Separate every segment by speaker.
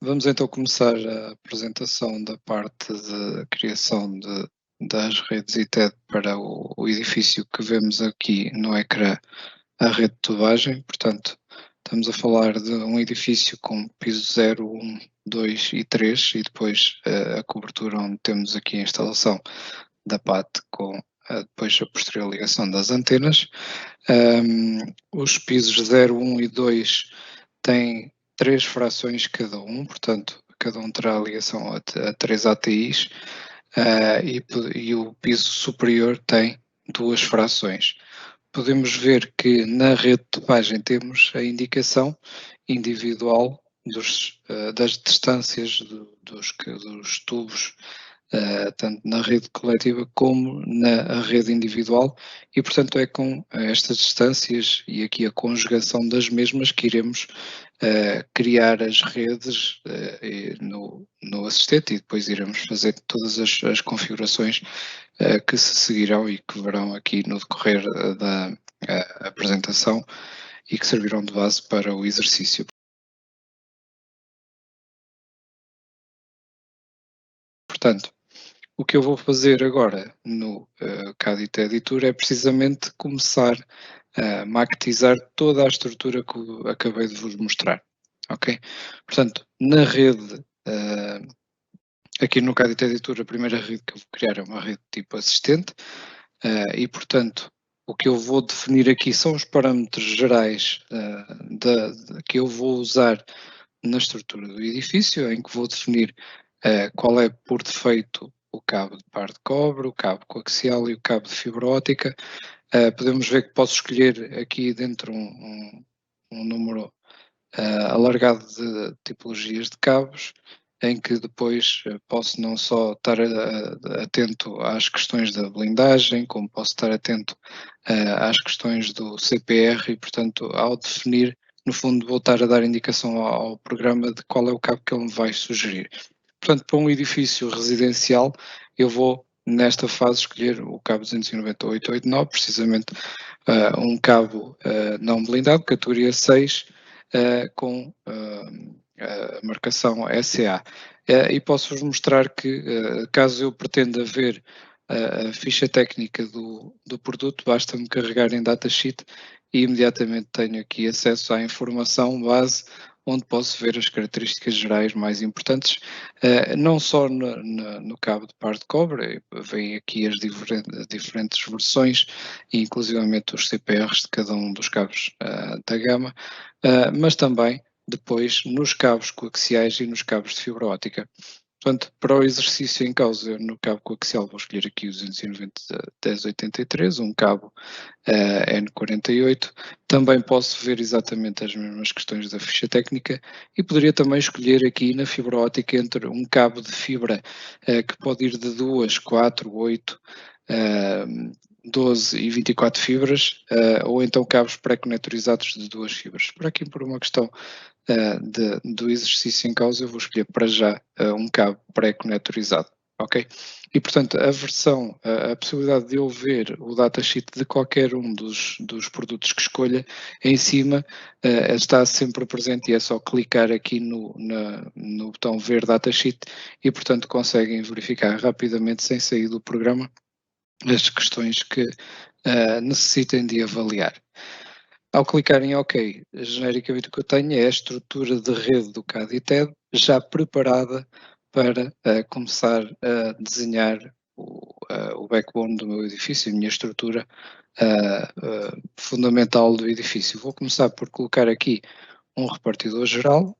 Speaker 1: Vamos então começar a apresentação da parte de criação das redes ITED para o edifício que vemos aqui no ecrã, a rede de tubagem. Portanto, estamos a falar de um edifício com piso 0, 1, 2 e 3 e depois a cobertura onde temos aqui a instalação da PAT com depois a posterior ligação das antenas. Os pisos 0, 1 e 2 têm 3 frações cada um, portanto, cada um terá ligação a 3 ATIs, e o piso superior tem 2 frações. Podemos ver que na rede de tubagem temos a indicação individual das distâncias dos tubos, tanto na rede coletiva como na rede individual, e portanto é com estas distâncias e aqui a conjugação das mesmas que iremos criar as redes no assistente, e depois iremos fazer todas as configurações que se seguirão e que verão aqui no decorrer da apresentação e que servirão de base para o exercício. Portanto, o que eu vou fazer agora no Cadit Editor é precisamente começar a maquetizar toda a estrutura que acabei de vos mostrar, ok? Portanto, na rede, aqui no Cadit Editor, a primeira rede que eu vou criar é uma rede tipo assistente, e portanto, o que eu vou definir aqui são os parâmetros gerais que eu vou usar na estrutura do edifício, em que vou definir qual é por defeito o cabo de par de cobre, o cabo coaxial e o cabo de fibra óptica. Podemos ver que posso escolher aqui dentro um número alargado de tipologias de cabos, em que depois posso não só estar atento às questões da blindagem, como posso estar atento às questões do CPR e, portanto, ao definir, no fundo, vou estar a dar indicação ao programa de qual é o cabo que ele me vai sugerir. Portanto, para um edifício residencial, eu vou, nesta fase, escolher o cabo 290.889, precisamente um cabo não blindado, categoria 6, com a marcação SA. E posso-vos mostrar que, caso eu pretenda ver a ficha técnica do produto, basta-me carregar em datasheet e imediatamente tenho aqui acesso à informação base, onde posso ver as características gerais mais importantes, não só no cabo de par de cobre, vêm aqui as diferentes versões, e inclusivamente os CPRs de cada um dos cabos da gama, mas também depois nos cabos coaxiais e nos cabos de fibra óptica. Portanto, para o exercício em causa, eu no cabo coaxial vou escolher aqui o 290-1083, um cabo N48. Também posso ver exatamente as mesmas questões da ficha técnica e poderia também escolher aqui na fibra óptica entre um cabo de fibra que pode ir de 2, 4, 8, 12 e 24 fibras, ou então cabos pré-conectorizados de 2 fibras. Por aqui, por uma questão do exercício em causa, eu vou escolher para já um cabo pré-conectorizado, ok? E, portanto, a possibilidade de eu ver o datasheet de qualquer um dos produtos que escolha, em cima está sempre presente, e é só clicar aqui no botão ver datasheet e, portanto, conseguem verificar rapidamente, sem sair do programa, as questões que necessitem de avaliar. Ao clicar em OK, genericamente o que eu tenho é a estrutura de rede do CAD-ITED já preparada para começar a desenhar o backbone do meu edifício, a minha estrutura fundamental do edifício. Vou começar por colocar aqui um repartidor geral,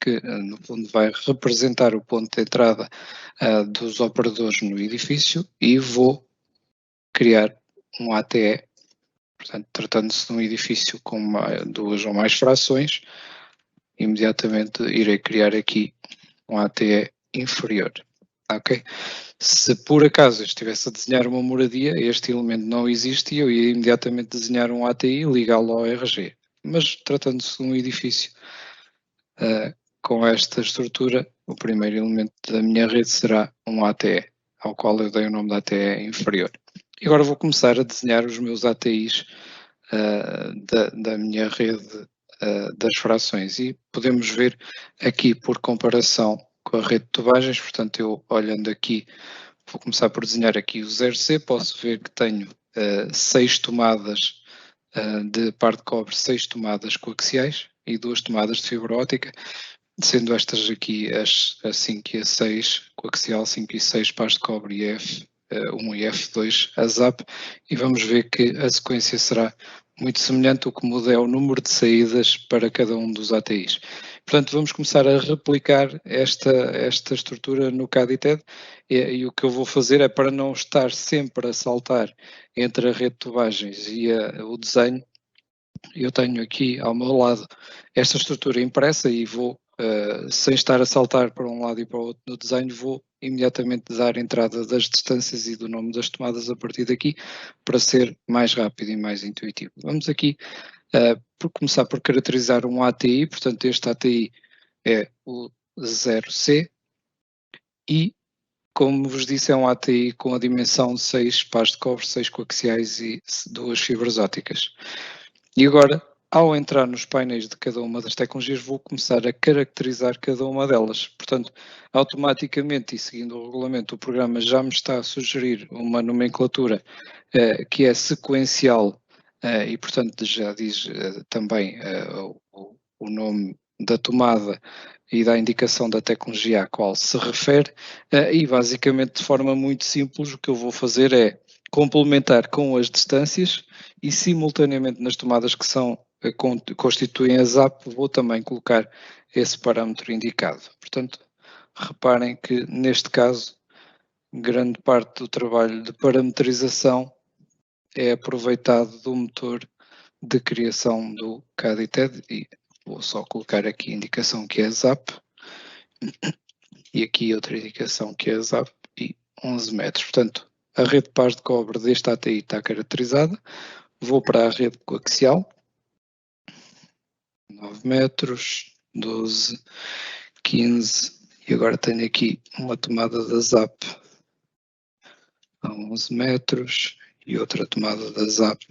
Speaker 1: que no fundo vai representar o ponto de entrada dos operadores no edifício, e vou criar um ATE. Portanto, tratando-se de um edifício com 2 ou mais frações, imediatamente irei criar aqui um ATE inferior, ok? Se por acaso eu estivesse a desenhar uma moradia, este elemento não existe e eu ia imediatamente desenhar um ATI e ligá-lo ao RG. Mas tratando-se de um edifício com esta estrutura, o primeiro elemento da minha rede será um ATE, ao qual eu dei o nome de ATE inferior. E agora vou começar a desenhar os meus ATIs da minha rede das frações. E podemos ver aqui por comparação com a rede de tubagens, portanto eu olhando aqui, vou começar por desenhar aqui o 0C, posso ver que tenho 6 tomadas de par de cobre, 6 tomadas coaxiais e 2 tomadas de fibra óptica, sendo estas aqui as 5 e a 6 coaxial, 5 e 6 pares de cobre e F1 e F2 a ZAP, e vamos ver que a sequência será muito semelhante. O que muda é o número de saídas para cada um dos ATIs. Portanto, vamos começar a replicar esta estrutura no CAD e TED, e o que eu vou fazer é, para não estar sempre a saltar entre a rede de tubagens e o desenho, eu tenho aqui ao meu lado esta estrutura impressa e vou, sem estar a saltar para um lado e para o outro no desenho, vou imediatamente dar entrada das distâncias e do nome das tomadas a partir daqui, para ser mais rápido e mais intuitivo. Vamos aqui por começar por caracterizar um ATI, portanto este ATI é o 0C e, como vos disse, é um ATI com a dimensão de 6 pares de cobre, 6 coaxiais e 2 fibras ópticas. E agora, ao entrar nos painéis de cada uma das tecnologias, vou começar a caracterizar cada uma delas. Portanto, automaticamente e seguindo o regulamento, o programa já me está a sugerir uma nomenclatura que é sequencial e, portanto, já diz também o nome da tomada e da indicação da tecnologia à qual se refere, e basicamente de forma muito simples o que eu vou fazer é complementar com as distâncias e simultaneamente nas tomadas que constituem a ZAP vou também colocar esse parâmetro indicado. Portanto, reparem que neste caso grande parte do trabalho de parametrização é aproveitado do motor de criação do CAD e TED, e vou só colocar aqui a indicação que é ZAP e aqui outra indicação que é ZAP e 11 metros. Portanto, a rede de pares de cobre deste ATI está caracterizada. Vou para a rede coaxial, 9 metros, 12, 15, e agora tenho aqui uma tomada da ZAP a 11 metros e outra tomada da ZAP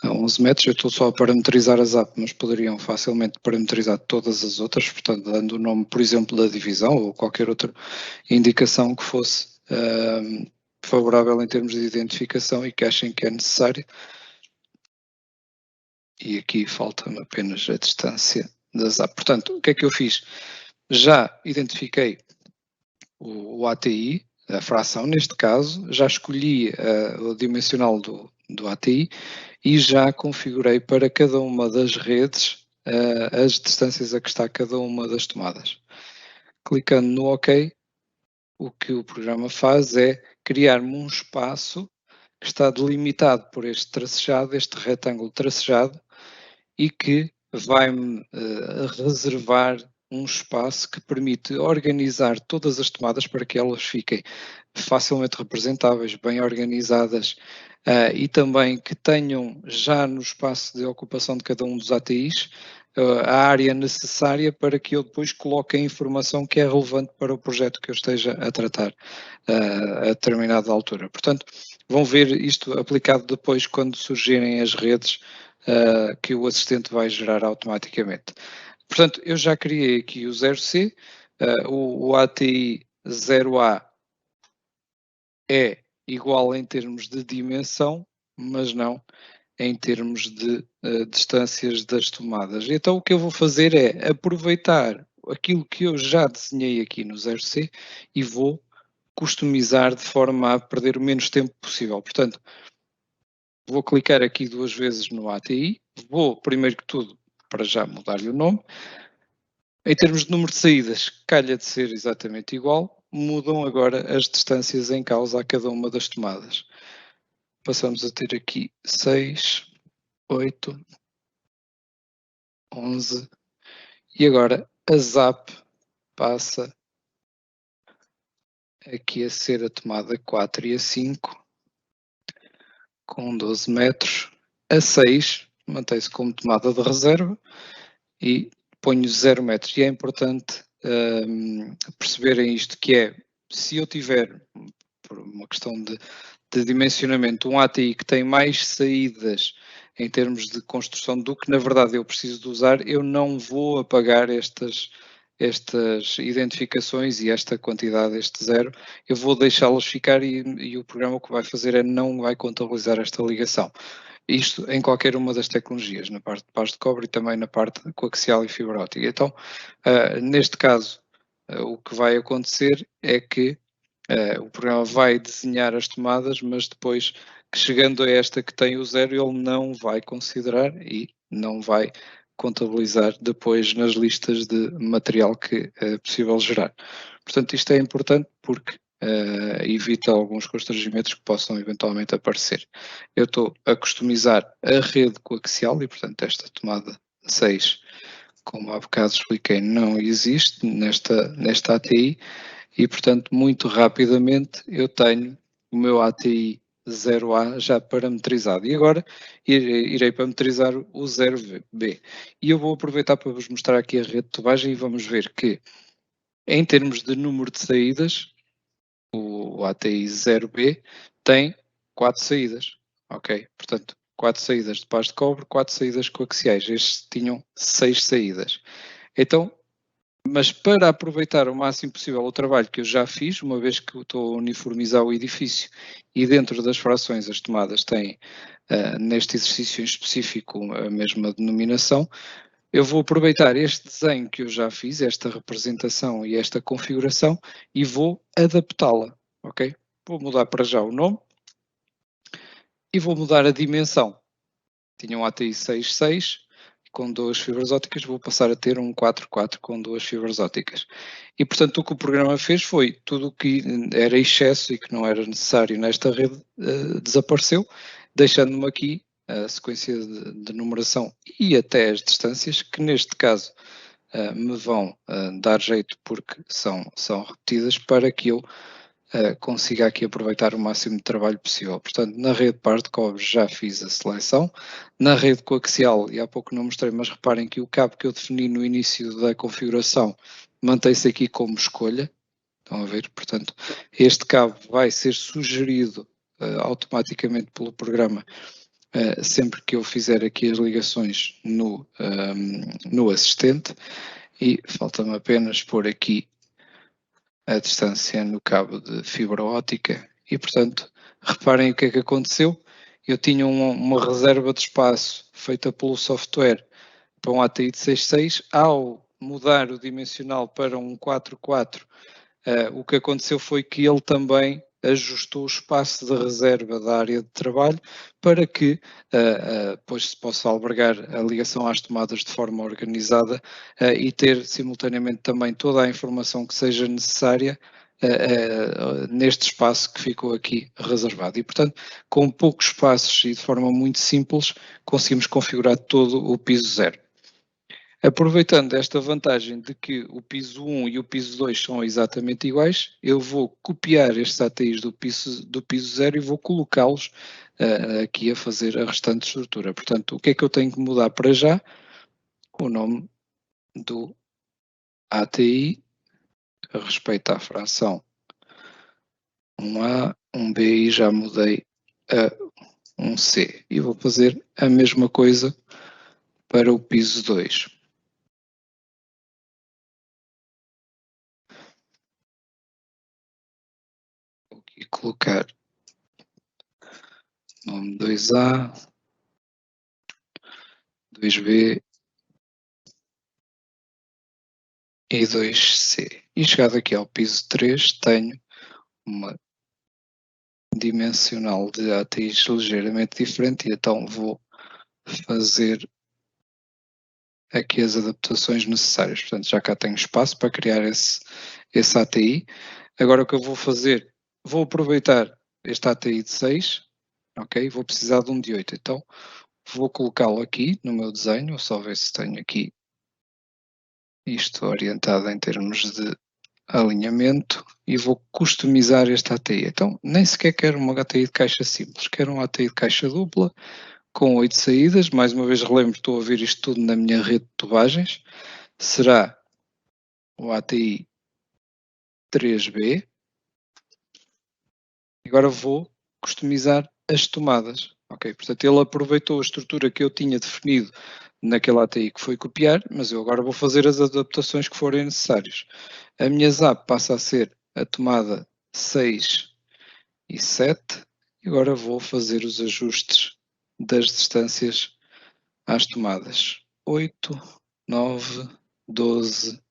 Speaker 1: a 11 metros. Eu estou só a parametrizar a ZAP, mas poderiam facilmente parametrizar todas as outras, portanto, dando o nome, por exemplo, da divisão ou qualquer outra indicação que fosse favorável em termos de identificação e que achem que é necessário. E aqui falta-me apenas a distância da ZAP. Portanto, o que é que eu fiz? Já identifiquei o ATI, a fração neste caso, já escolhi o dimensional do ATI e já configurei para cada uma das redes as distâncias a que está cada uma das tomadas. Clicando no OK, o que o programa faz é criar-me um espaço que está delimitado por este tracejado, este retângulo tracejado, e que vai-me reservar um espaço que permite organizar todas as tomadas para que elas fiquem facilmente representáveis, bem organizadas e também que tenham já no espaço de ocupação de cada um dos ATIs a área necessária para que eu depois coloque a informação que é relevante para o projeto que eu esteja a tratar a determinada altura. Portanto, vão ver isto aplicado depois quando surgirem as redes que o assistente vai gerar automaticamente. Portanto, eu já criei aqui o 0C, o ATI 0A é igual em termos de dimensão, mas não em termos de distâncias das tomadas. Então o que eu vou fazer é aproveitar aquilo que eu já desenhei aqui no 0C e vou customizar de forma a perder o menos tempo possível. Portanto, vou clicar aqui 2 vezes no ATI, vou, primeiro que tudo, para já mudar-lhe o nome. Em termos de número de saídas, calha de ser exatamente igual, mudam agora as distâncias em causa a cada uma das tomadas. Passamos a ter aqui 6, 8, 11, e agora a ZAP passa aqui a ser a tomada 4 e a 5, com 12 metros, a 6 mantém-se como tomada de reserva e ponho 0 metros. E é importante perceberem isto, que é, se eu tiver, por uma questão de dimensionamento, um ATI que tem mais saídas em termos de construção do que na verdade eu preciso de usar, eu não vou apagar estas identificações e esta quantidade, este 0, eu vou deixá-las ficar e o programa o que vai fazer é não vai contabilizar esta ligação. Isto em qualquer uma das tecnologias, na parte de pás de cobre e também na parte coaxial e fibra óptica. Então, neste caso, o que vai acontecer é que o programa vai desenhar as tomadas, mas depois, chegando a esta que tem o 0, ele não vai considerar e não vai contabilizar depois nas listas de material que é possível gerar. Portanto, isto é importante porque evita alguns constrangimentos que possam eventualmente aparecer. Eu estou a customizar a rede coaxial e, portanto, esta tomada 6, como há bocado expliquei, não existe nesta ATI e, portanto, muito rapidamente eu tenho o meu ATI 0A já parametrizado. E agora irei parametrizar o 0B. E eu vou aproveitar para vos mostrar aqui a rede de tubagem e vamos ver que, em termos de número de saídas, o ATI 0B tem 4 saídas, ok? Portanto, 4 saídas de pás de cobre, 4 saídas coaxiais. Estes tinham 6 saídas. Então, mas para aproveitar o máximo possível o trabalho que eu já fiz, uma vez que estou a uniformizar o edifício e dentro das frações as tomadas têm, neste exercício em específico, a mesma denominação, eu vou aproveitar este desenho que eu já fiz, esta representação e esta configuração e vou adaptá-la, ok? Vou mudar para já o nome e vou mudar a dimensão. Tinha um ATI 6.6 com 2 fibras ópticas, vou passar a ter um 4.4 com 2 fibras ópticas. E, portanto, o que o programa fez foi tudo o que era excesso e que não era necessário nesta rede desapareceu, deixando-me aqui a sequência de numeração e até as distâncias, que neste caso me vão dar jeito porque são repetidas para que eu consiga aqui aproveitar o máximo de trabalho possível. Portanto, na rede par de cobre já fiz a seleção, na rede coaxial, e há pouco não mostrei, mas reparem que o cabo que eu defini no início da configuração mantém-se aqui como escolha, estão a ver? Portanto, este cabo vai ser sugerido automaticamente pelo programa sempre que eu fizer aqui as ligações no assistente, e falta-me apenas pôr aqui a distância no cabo de fibra óptica e, portanto, reparem o que é que aconteceu. Eu tinha uma reserva de espaço feita pelo software para um ATI de 6.6, ao mudar o dimensional para um 4.4, o que aconteceu foi que ele também ajustou o espaço de reserva da área de trabalho para que depois se possa albergar a ligação às tomadas de forma organizada e ter simultaneamente também toda a informação que seja necessária neste espaço que ficou aqui reservado. E, portanto, com poucos passos e de forma muito simples, conseguimos configurar todo o piso 0. Aproveitando esta vantagem de que o piso 1 e o piso 2 são exatamente iguais, eu vou copiar estes ATIs do piso 0 e vou colocá-los aqui a fazer a restante estrutura. Portanto, o que é que eu tenho que mudar para já? O nome do ATI, a respeito à fração 1A, 1B, e já mudei a 1C. E vou fazer a mesma coisa para o piso 2. Vou aqui colocar nome 2A, 2B e 2C. E chegado aqui ao piso 3, tenho uma dimensional de ATIs ligeiramente diferente e então vou fazer aqui as adaptações necessárias. Portanto, já cá tenho espaço para criar esse ATI. Agora o que eu vou fazer, vou aproveitar este ATI de 6, ok? Vou precisar de um de 8, então vou colocá-lo aqui no meu desenho, só ver se tenho aqui isto orientado em termos de alinhamento e vou customizar este ATI. Então, nem sequer quero uma ATI de caixa simples, quero um ATI de caixa dupla com 8 saídas. Mais uma vez relembro, estou a ver isto tudo na minha rede de tubagens. Será o ATI 3B. Agora vou customizar as tomadas, ok? Ok, portanto ele aproveitou a estrutura que eu tinha definido naquele ATI que foi copiar, mas eu agora vou fazer as adaptações que forem necessárias. A minha ZAP passa a ser a tomada 6 e 7, e agora vou fazer os ajustes das distâncias às tomadas. 8, 9, 12,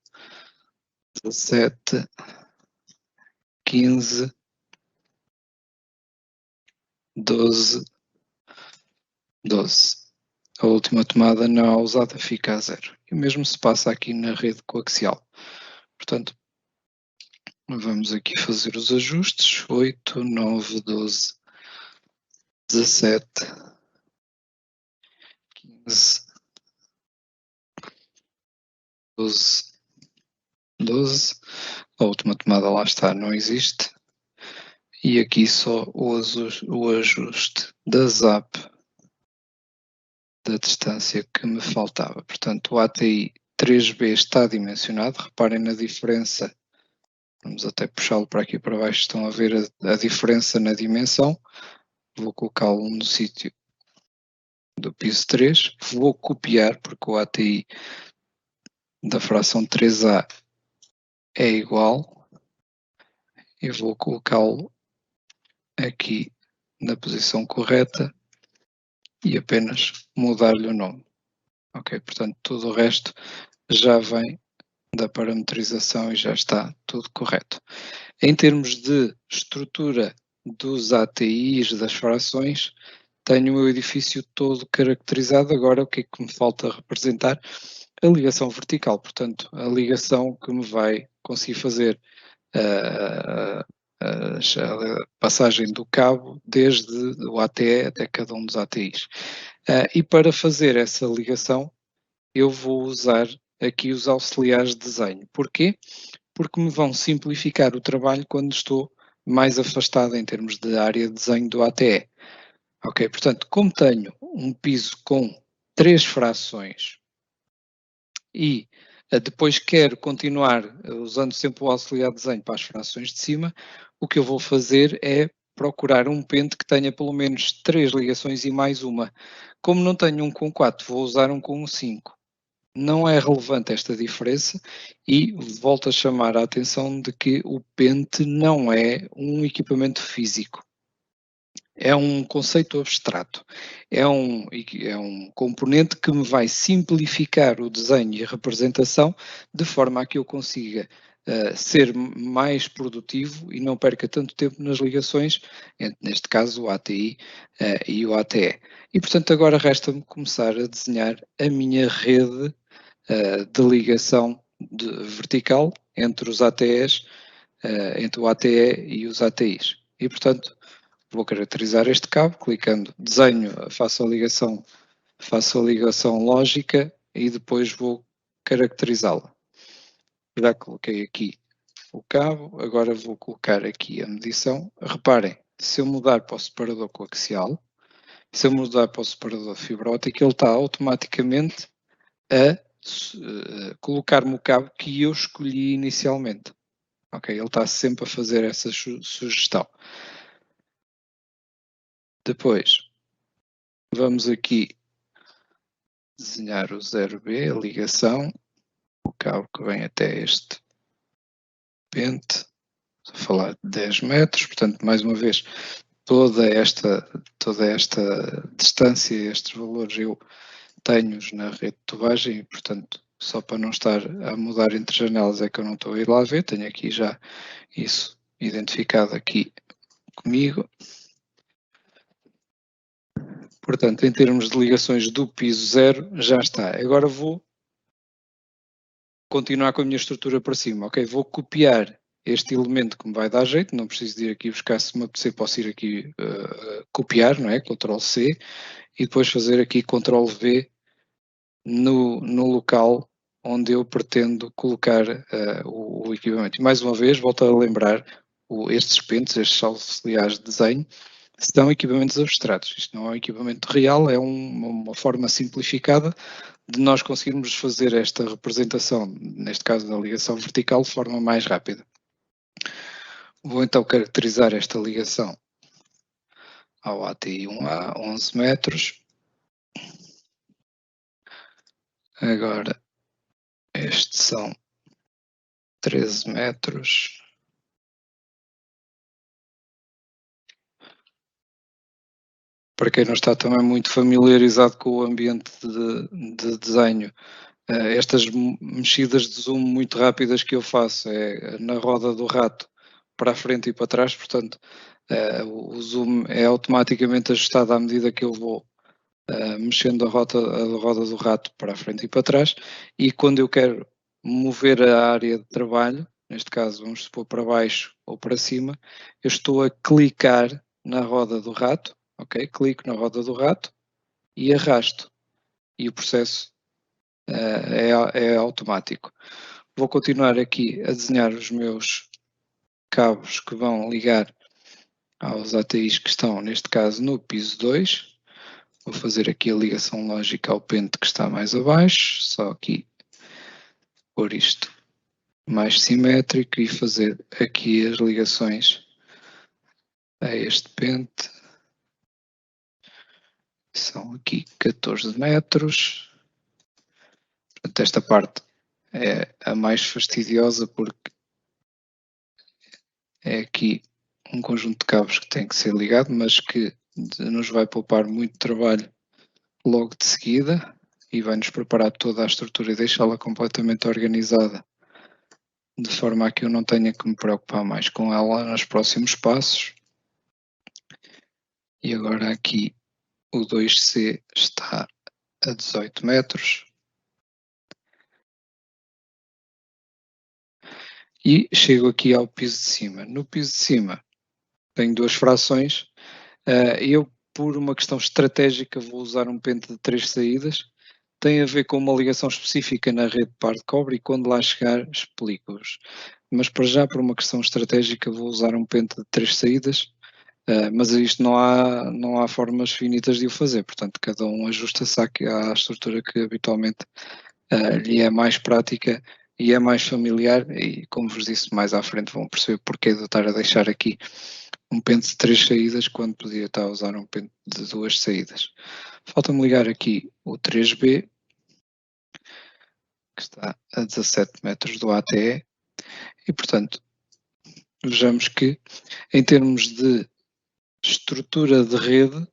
Speaker 1: 17, 15, 12, 12. A última tomada não usada fica a 0. E o mesmo se passa aqui na rede coaxial. Portanto, vamos aqui fazer os ajustes. 8, 9, 12, 17, 15, 12, 12. A última tomada lá está, não existe. E aqui só o ajuste da ZAP da distância que me faltava. Portanto, o ATI 3B está dimensionado. Reparem na diferença. Vamos até puxá-lo para aqui para baixo. Estão a ver a diferença na dimensão. Vou colocá-lo no sítio do piso 3. Vou copiar, porque o ATI da fração 3A é igual. E vou colocá-lo aqui na posição correta e apenas mudar-lhe o nome. Ok, portanto, tudo o resto já vem da parametrização e já está tudo correto. Em termos de estrutura dos ATIs, das frações, tenho o meu edifício todo caracterizado. Agora, o que é que me falta representar? A ligação vertical, portanto, a ligação que me vai conseguir fazer a passagem do cabo desde o ATE até cada um dos ATIs. E para fazer essa ligação, eu vou usar aqui os auxiliares de desenho. Porquê? Porque me vão simplificar o trabalho quando estou mais afastado em termos de área de desenho do ATE. Ok, portanto, como tenho um piso com 3 frações e depois quero continuar usando sempre o auxiliar de desenho para as frações de cima, o que eu vou fazer é procurar um pente que tenha pelo menos 3 ligações e mais uma. Como não tenho um com 4, vou usar um com 5. Não é relevante esta diferença e volto a chamar a atenção de que o pente não é um equipamento físico. É um conceito abstrato. É um componente que me vai simplificar o desenho e a representação de forma a que eu consiga ser mais produtivo e não perca tanto tempo nas ligações, neste caso o ATI e o ATE. E, portanto, agora resta-me começar a desenhar a minha rede de ligação vertical entre os ATEs, entre o ATE e os ATIs. E, portanto, vou caracterizar este cabo, clicando desenho, faço a ligação lógica e depois vou caracterizá-la. Já coloquei aqui o cabo, agora vou colocar aqui a medição. Reparem, se eu mudar para o separador coaxial, se eu mudar para o separador de fibra óptica, ele está automaticamente a colocar-me o cabo que eu escolhi inicialmente. Ok, ele está sempre a fazer essa sugestão. Depois, vamos aqui desenhar o 0B, a ligação, o cabo que vem até este pente, a falar de 10 metros, portanto, mais uma vez, toda esta distância, estes valores eu tenho-os na rede de tubagem e, portanto, só para não estar a mudar entre janelas é que eu não estou a ir lá ver, tenho aqui já isso identificado aqui comigo. Portanto, em termos de ligações do piso 0, já está. Agora vou continuar com a minha estrutura para cima. Ok, vou copiar este elemento que me vai dar jeito, não preciso de ir aqui buscar, se me apetecer posso ir aqui copiar, não é? Ctrl C, e depois fazer aqui Ctrl V no local onde eu pretendo colocar o equipamento. E mais uma vez, volto a lembrar, estes pentes, estes auxiliares de desenho, são equipamentos abstratos. Isto não é um equipamento real, é uma forma simplificada de nós conseguirmos fazer esta representação, neste caso da ligação vertical, de forma mais rápida. Vou então caracterizar esta ligação ao ATI 1A 11 metros. Agora, estes são 13 metros. Para quem não está também muito familiarizado com o ambiente de desenho, estas mexidas de zoom muito rápidas que eu faço é na roda do rato para a frente e para trás, portanto o zoom é automaticamente ajustado à medida que eu vou mexendo a roda do rato para a frente e para trás, e quando eu quero mover a área de trabalho, neste caso vamos supor para baixo ou para cima, eu estou a clicar na roda do rato, ok? Clico na roda do rato e arrasto, e o processo é automático. Vou continuar aqui a desenhar os meus cabos que vão ligar aos ATIs que estão, neste caso, no piso 2. Vou fazer aqui a ligação lógica ao pente que está mais abaixo, só aqui pôr isto mais simétrico e fazer aqui as ligações a este pente. São aqui 14 metros. Portanto, esta parte é a mais fastidiosa porque é aqui um conjunto de cabos que tem que ser ligado, mas que nos vai poupar muito trabalho logo de seguida e vai-nos preparar toda a estrutura e deixá-la completamente organizada, de forma a que eu não tenha que me preocupar mais com ela nos próximos passos. E agora aqui o 2C está a 18 metros. E chego aqui ao piso de cima. No piso de cima tenho duas frações. Eu, por uma questão estratégica, vou usar um pente de 3 saídas. Tem a ver com uma ligação específica na rede de par de cobre e quando lá chegar explico-vos. Mas para já, por uma questão estratégica, vou usar um pente de 3 saídas, mas isto não há formas finitas de o fazer, portanto cada um ajusta-se à estrutura que habitualmente lhe é mais prática e é mais familiar, e como vos disse, mais à frente vão perceber porque de eu estar a deixar aqui um pente de 3 saídas quando podia estar a usar um pente de 2 saídas. Falta-me ligar aqui o 3B, que está a 17 metros do ATE, e portanto vejamos que em termos de estrutura de rede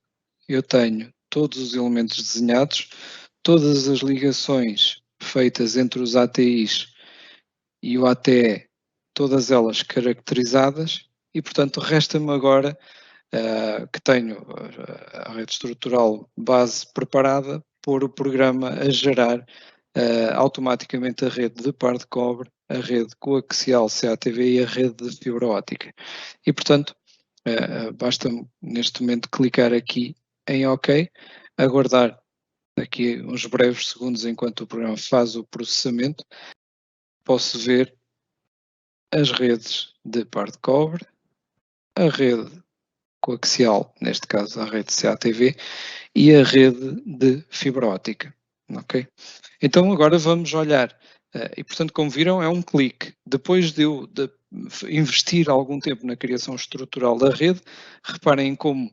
Speaker 1: eu tenho todos os elementos desenhados, todas as ligações feitas entre os ATIs e o ATE, todas elas caracterizadas, e portanto resta-me agora que tenho a rede estrutural base preparada, pôr o programa a gerar automaticamente a rede de par de cobre, a rede coaxial CATV e a rede de fibra óptica. E portanto, basta neste momento clicar aqui em OK, aguardar aqui uns breves segundos enquanto o programa faz o processamento. Posso ver as redes de par de cobre, a rede coaxial, neste caso a rede CATV, e a rede de fibra óptica. Ok? Então agora vamos olhar, e portanto como viram é um clique. Depois de eu investir algum tempo na criação estrutural da rede, reparem como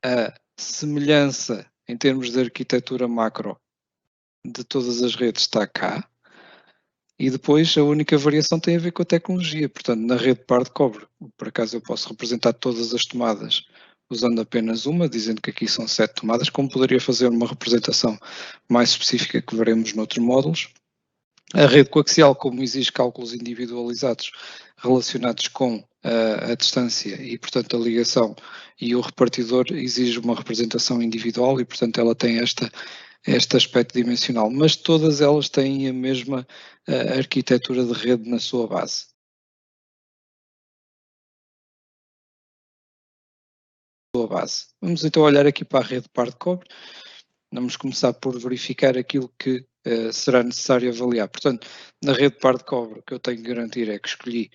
Speaker 1: a semelhança em termos de arquitetura macro de todas as redes está cá, e depois a única variação tem a ver com a tecnologia. Portanto, na rede par de cobre, por acaso eu posso representar todas as tomadas usando apenas uma, dizendo que aqui são 7 tomadas, como poderia fazer uma representação mais específica que veremos noutros módulos. A rede coaxial, como exige cálculos individualizados relacionados com a distância e, portanto, a ligação, e o repartidor exige uma representação individual e, portanto, ela tem este aspecto dimensional, mas todas elas têm a mesma arquitetura de rede na sua base. Vamos então olhar aqui para a rede par de cobre. Vamos começar por verificar aquilo que será necessário avaliar. Portanto, na rede par de cobre, o que eu tenho que garantir é que escolhi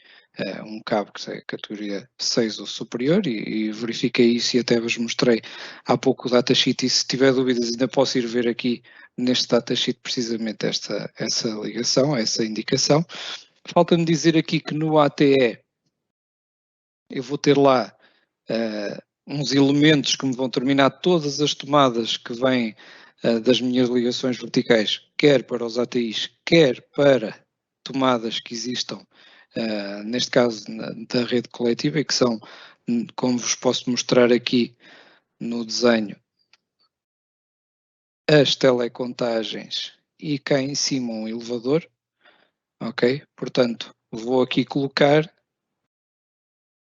Speaker 1: um cabo que é categoria 6 ou superior e verifiquei isso e até vos mostrei há pouco o datasheet, e se tiver dúvidas ainda posso ir ver aqui neste datasheet precisamente essa ligação, essa indicação. Falta-me dizer aqui que no ATE eu vou ter lá uns elementos que me vão terminar todas as tomadas que vêm das minhas ligações verticais, quer para os ATIs, quer para tomadas que existam, neste caso da rede coletiva, e que são, como vos posso mostrar aqui no desenho, as telecontagens e cá em cima um elevador, ok? Portanto, vou aqui colocar,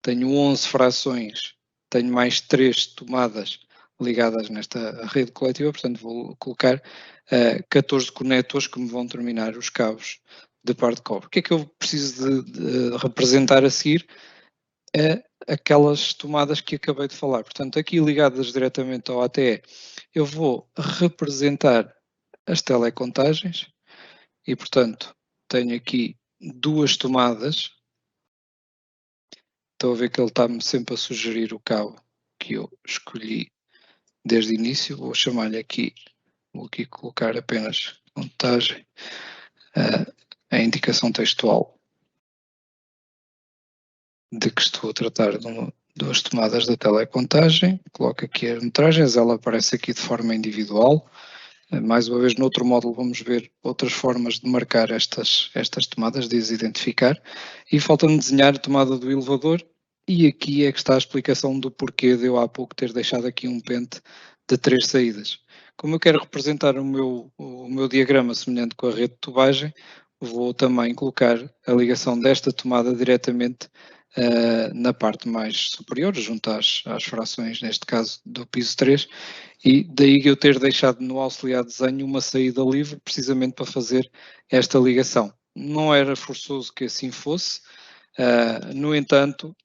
Speaker 1: tenho 11 frações, tenho mais 3 tomadas ligadas nesta rede coletiva, portanto vou colocar 14 conectores que me vão terminar os cabos de par de cobre. O que é que eu preciso de representar a seguir? Aquelas tomadas que acabei de falar. Portanto, aqui ligadas diretamente ao ATE, eu vou representar as telecontagens e, portanto, tenho aqui duas tomadas. Estou a ver que ele está-me sempre a sugerir o cabo que eu escolhi desde o início. Vou chamar-lhe aqui, vou aqui colocar apenas contagem, a indicação textual de que estou a tratar de duas tomadas da telecontagem. Coloco aqui as metragens, ela aparece aqui de forma individual. Mais uma vez, no outro módulo, vamos ver outras formas de marcar estas tomadas, de as identificar. E falta-me desenhar a tomada do elevador. E aqui é que está a explicação do porquê de eu há pouco ter deixado aqui um pente de 3 saídas. Como eu quero representar o meu diagrama semelhante com a rede de tubagem, vou também colocar a ligação desta tomada diretamente na parte mais superior, junto às frações, neste caso do piso 3, e daí eu ter deixado no auxiliar de desenho uma saída livre, precisamente para fazer esta ligação. Não era forçoso que assim fosse, no entanto,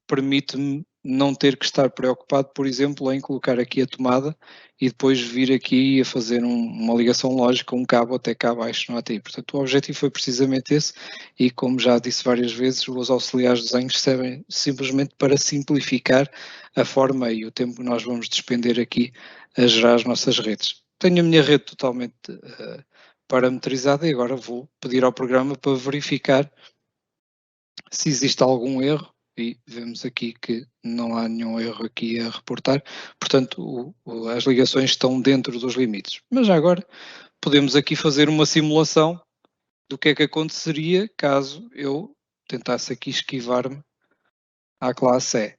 Speaker 1: permite-me não ter que estar preocupado, por exemplo, em colocar aqui a tomada e depois vir aqui a fazer uma ligação lógica, um cabo até cá abaixo no ATI. Portanto, o objetivo foi precisamente esse e, como já disse várias vezes, os auxiliares de desenho servem simplesmente para simplificar a forma e o tempo que nós vamos despender aqui a gerar as nossas redes. Tenho a minha rede totalmente parametrizada e agora vou pedir ao programa para verificar se existe algum erro, e vemos aqui que não há nenhum erro aqui a reportar, portanto as ligações estão dentro dos limites. Mas já agora podemos aqui fazer uma simulação do que é que aconteceria caso eu tentasse aqui esquivar-me à classe E.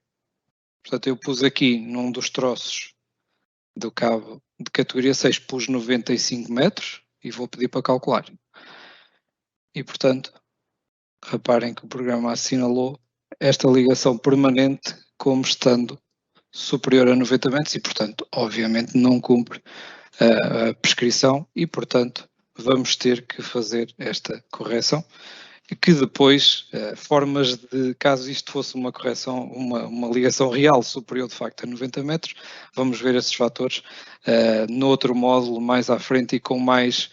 Speaker 1: Portanto, eu pus aqui num dos troços do cabo de categoria 6, pus 95 metros e vou pedir para calcular. E, portanto, reparem que o programa assinalou esta ligação permanente como estando superior a 90 metros e, portanto, obviamente não cumpre a prescrição e, portanto, vamos ter que fazer esta correção, que depois, formas de, caso isto fosse uma correção, uma ligação real superior de facto a 90 metros, vamos ver esses fatores no outro módulo mais à frente e com mais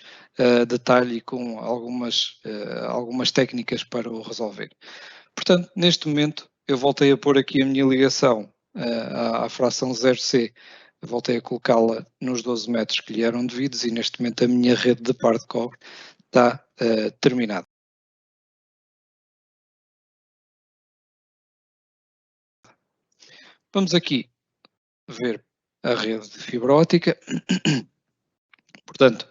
Speaker 1: detalhe e com algumas técnicas para o resolver. Portanto, neste momento, eu voltei a pôr aqui a minha ligação à fração 0C, voltei a colocá-la nos 12 metros que lhe eram devidos e neste momento a minha rede de par de cobre está terminada. Vamos aqui ver a rede de fibra óptica. Portanto,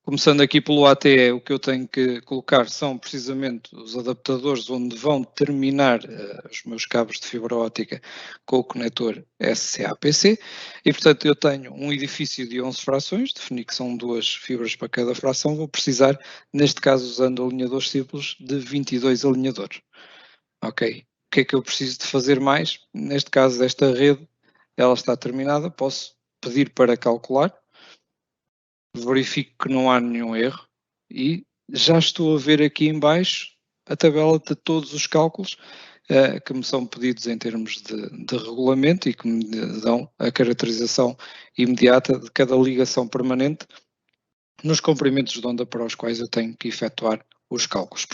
Speaker 1: começando aqui pelo ATE, o que eu tenho que colocar são precisamente os adaptadores onde vão terminar os meus cabos de fibra óptica com o conector SCA-PC e, portanto, eu tenho um edifício de 11 frações, defini que são 2 fibras para cada fração, vou precisar, neste caso usando alinhadores simples, de 22 alinhadores. Ok, o que é que eu preciso de fazer mais? Neste caso desta rede, ela está terminada, posso pedir para calcular, verifico que não há nenhum erro e já estou a ver aqui em baixo a tabela de todos os cálculos que me são pedidos em termos de regulamento e que me dão a caracterização imediata de cada ligação permanente nos comprimentos de onda para os quais eu tenho que efetuar os cálculos.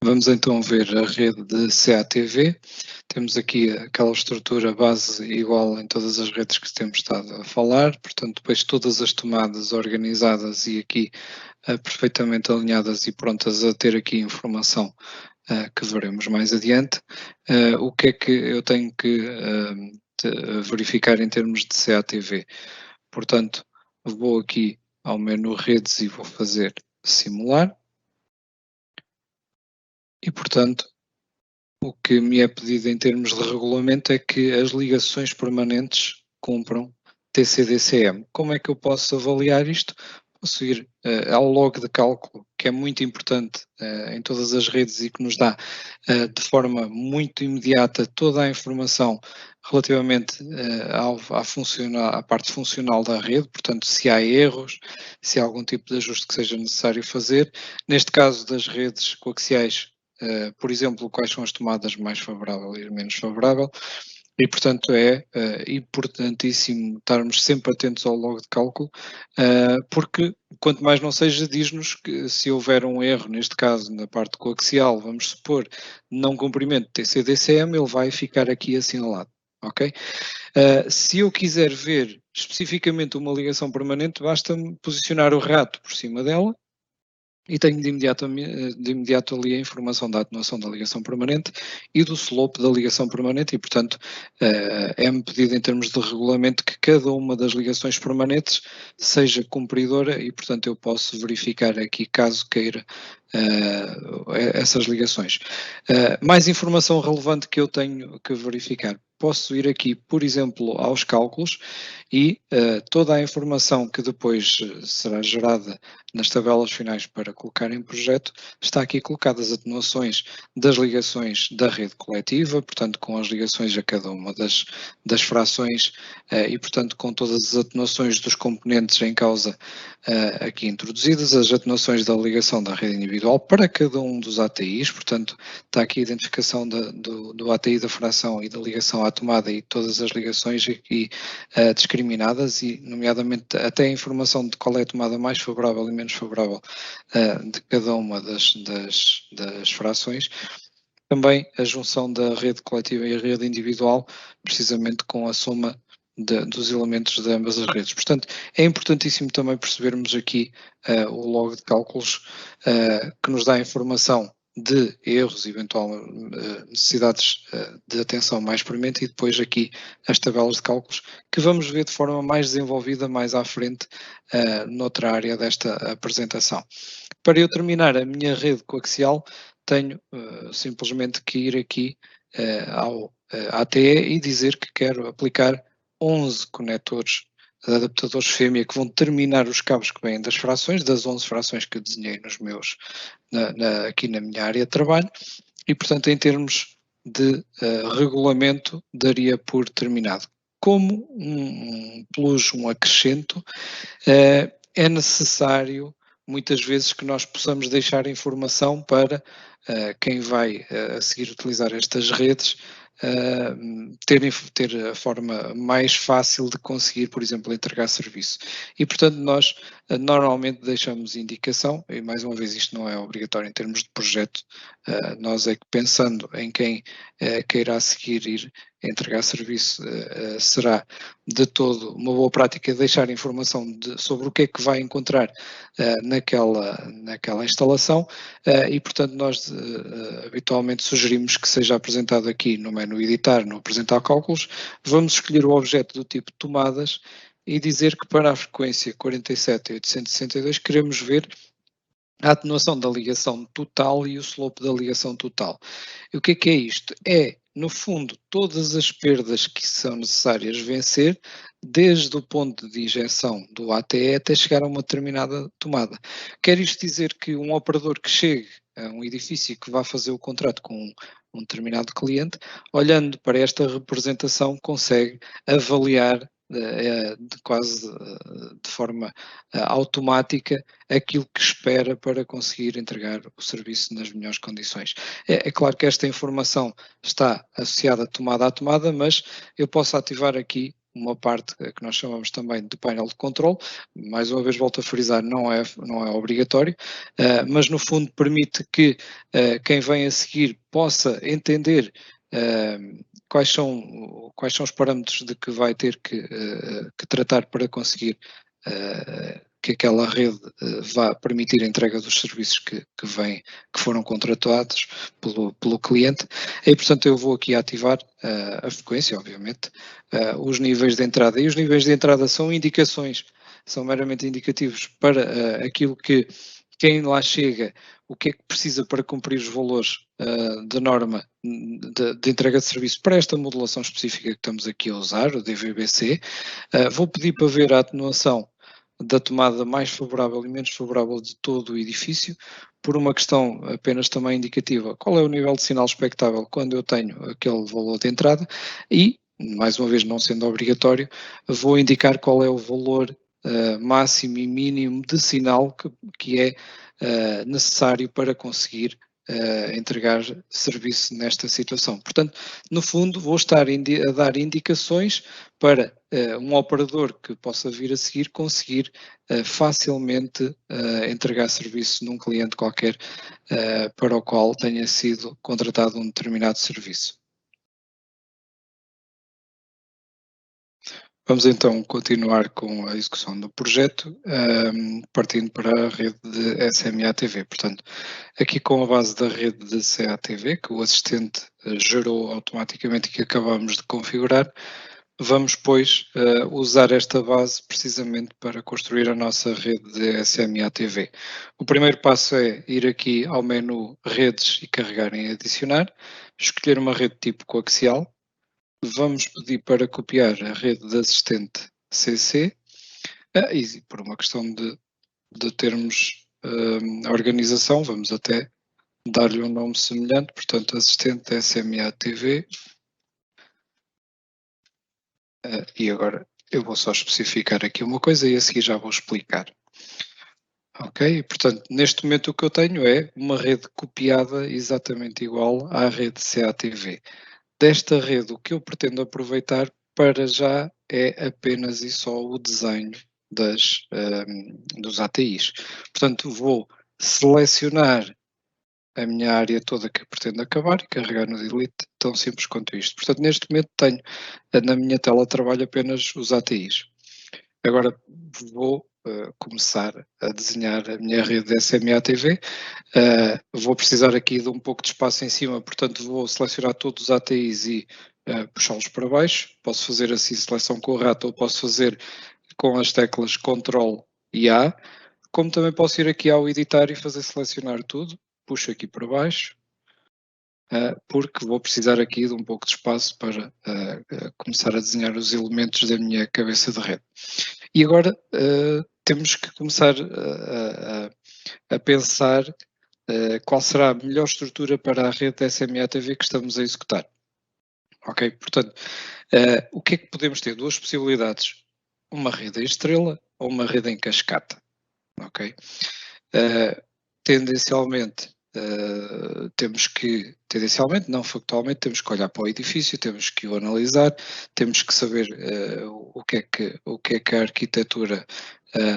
Speaker 1: Vamos então ver a rede de CATV. Temos aqui aquela estrutura base igual em todas as redes que temos estado a falar, portanto, depois todas as tomadas organizadas e aqui perfeitamente alinhadas e prontas a ter aqui informação que veremos mais adiante. O que é que eu tenho que verificar em termos de CATV? Portanto, vou aqui ao menu redes e vou fazer simular. E, portanto, o que me é pedido em termos de regulamento é que as ligações permanentes cumpram TCD/CM. Como é que eu posso avaliar isto? Posso ir ao log de cálculo, que é muito importante em todas as redes e que nos dá de forma muito imediata toda a informação relativamente à parte funcional da rede, portanto, se há erros, se há algum tipo de ajuste que seja necessário fazer. Neste caso das redes coaxiais, por exemplo, quais são as tomadas mais favorável e menos favorável, e portanto é importantíssimo estarmos sempre atentos ao log de cálculo, porque quanto mais não seja, diz-nos que se houver um erro, neste caso na parte coaxial, vamos supor, não cumprimento TCD/CM, ele vai ficar aqui assinalado, ok? Se eu quiser ver especificamente uma ligação permanente, basta-me posicionar o rato por cima dela, e tenho de imediato ali a informação da atenuação da ligação permanente e do slope da ligação permanente e, portanto, é-me pedido em termos de regulamento que cada uma das ligações permanentes seja cumpridora e, portanto, eu posso verificar aqui, caso queira, essas ligações. Mais informação relevante que eu tenho que verificar. Posso ir aqui, por exemplo, aos cálculos e toda a informação que depois será gerada nas tabelas finais para colocar em projeto, está aqui colocadas as atenuações das ligações da rede coletiva, portanto com as ligações a cada uma das frações e portanto com todas as atenuações dos componentes em causa aqui introduzidas, as atenuações da ligação da rede individual para cada um dos ATIs, portanto está aqui a identificação do ATI da fração e da ligação à tomada e todas as ligações aqui discriminadas e nomeadamente até a informação de qual é a tomada mais favorável e menos favorável de cada uma das frações. Também a junção da rede coletiva e a rede individual, precisamente com a soma dos elementos de ambas as redes. Portanto, é importantíssimo também percebermos aqui o log de cálculos que nos dá a informação de erros, eventual necessidades de atenção mais premente e depois aqui as tabelas de cálculos que vamos ver de forma mais desenvolvida mais à frente noutra área desta apresentação. Para eu terminar a minha rede coaxial, tenho simplesmente que ir aqui ao ATE e dizer que quero aplicar 11 conectores adaptadores fêmea que vão terminar os cabos que vêm das frações, das 11 frações que eu desenhei nos meus, aqui na minha área de trabalho, e portanto em termos de regulamento daria por terminado. Como um plus, um acrescento, é necessário muitas vezes que nós possamos deixar informação para quem vai a seguir utilizar estas redes ter a forma mais fácil de conseguir, por exemplo, entregar serviço. E, portanto, nós normalmente deixamos indicação, e mais uma vez isto não é obrigatório em termos de projeto, nós é que pensando em quem queira a seguir ir entregar serviço, será de todo uma boa prática deixar informação sobre o que é que vai encontrar naquela instalação e, portanto, nós habitualmente sugerimos que seja apresentado aqui no menu editar, no apresentar cálculos, vamos escolher o objeto do tipo tomadas e dizer que para a frequência 47.862 queremos ver a atenuação da ligação total e o slope da ligação total. E o que é isto? É, no fundo, todas as perdas que são necessárias vencer, desde o ponto de injeção do ATE até chegar a uma determinada tomada. Quer isto dizer que um operador que chegue a um edifício que vá fazer o contrato com um determinado cliente, olhando para esta representação, consegue avaliar quase de forma automática aquilo que espera para conseguir entregar o serviço nas melhores condições. É claro que esta informação está associada tomada a tomada, mas eu posso ativar aqui uma parte que nós chamamos também de painel de controle. Mais uma vez volto a frisar, não é obrigatório, mas no fundo permite que quem vem a seguir possa entender quais são os parâmetros de que vai ter que tratar para conseguir que aquela rede vá permitir a entrega dos serviços que foram contratados pelo cliente. E, portanto, eu vou aqui ativar a frequência, obviamente, os níveis de entrada. E os níveis de entrada são indicações, são meramente indicativos para aquilo que quem lá chega, o que é que precisa para cumprir os valores de norma de entrega de serviço para esta modulação específica que estamos aqui a usar, o DVB-C. Vou pedir para ver a atenuação da tomada mais favorável e menos favorável de todo o edifício, por uma questão apenas também indicativa, qual é o nível de sinal expectável quando eu tenho aquele valor de entrada e, mais uma vez não sendo obrigatório, vou indicar qual é o valor máximo e mínimo de sinal que é necessário para conseguir entregar serviço nesta situação. Portanto, no fundo, vou estar a dar indicações para um operador que possa vir a seguir conseguir facilmente entregar serviço num cliente qualquer para o qual tenha sido contratado um determinado serviço. Vamos então continuar com a execução do projeto, partindo para a rede de SMA-TV. Portanto, aqui com a base da rede de CATV, que o assistente gerou automaticamente e que acabamos de configurar, vamos, pois, usar esta base precisamente para construir a nossa rede de SMA-TV. O primeiro passo é ir aqui ao menu Redes e carregar em Adicionar, escolher uma rede tipo coaxial. Vamos pedir para copiar a rede de assistente CC, e por uma questão de termos a organização, vamos até dar-lhe um nome semelhante, portanto, assistente SMA TV. E agora eu vou só especificar aqui uma coisa e a seguir já vou explicar. Ok, portanto, neste momento o que eu tenho é uma rede copiada exatamente igual à rede CATV. Desta rede, o que eu pretendo aproveitar para já é apenas e só o desenho dos ATIs. Portanto, vou selecionar a minha área toda que pretendo acabar e carregar no delete, tão simples quanto isto. Portanto, neste momento tenho na minha tela de trabalho apenas os ATIs. Agora vou começar a desenhar a minha rede SMA-TV. Vou precisar aqui de um pouco de espaço em cima, portanto vou selecionar todos os ATIs e puxá-los para baixo. Posso fazer assim seleção com o rato ou posso fazer com as teclas Ctrl e A. Como também posso ir aqui ao editar e fazer selecionar tudo. Puxo aqui para baixo. Porque vou precisar aqui de um pouco de espaço para começar a desenhar os elementos da minha cabeça de rede. E agora temos que começar a pensar qual será a melhor estrutura para a rede SMA-TV que estamos a executar. Ok, portanto, o que é que podemos ter? Duas possibilidades, uma rede em estrela ou uma rede em cascata. Ok, tendencialmente não factualmente, temos que olhar para o edifício, temos que o analisar, temos que saber o que é que a arquitetura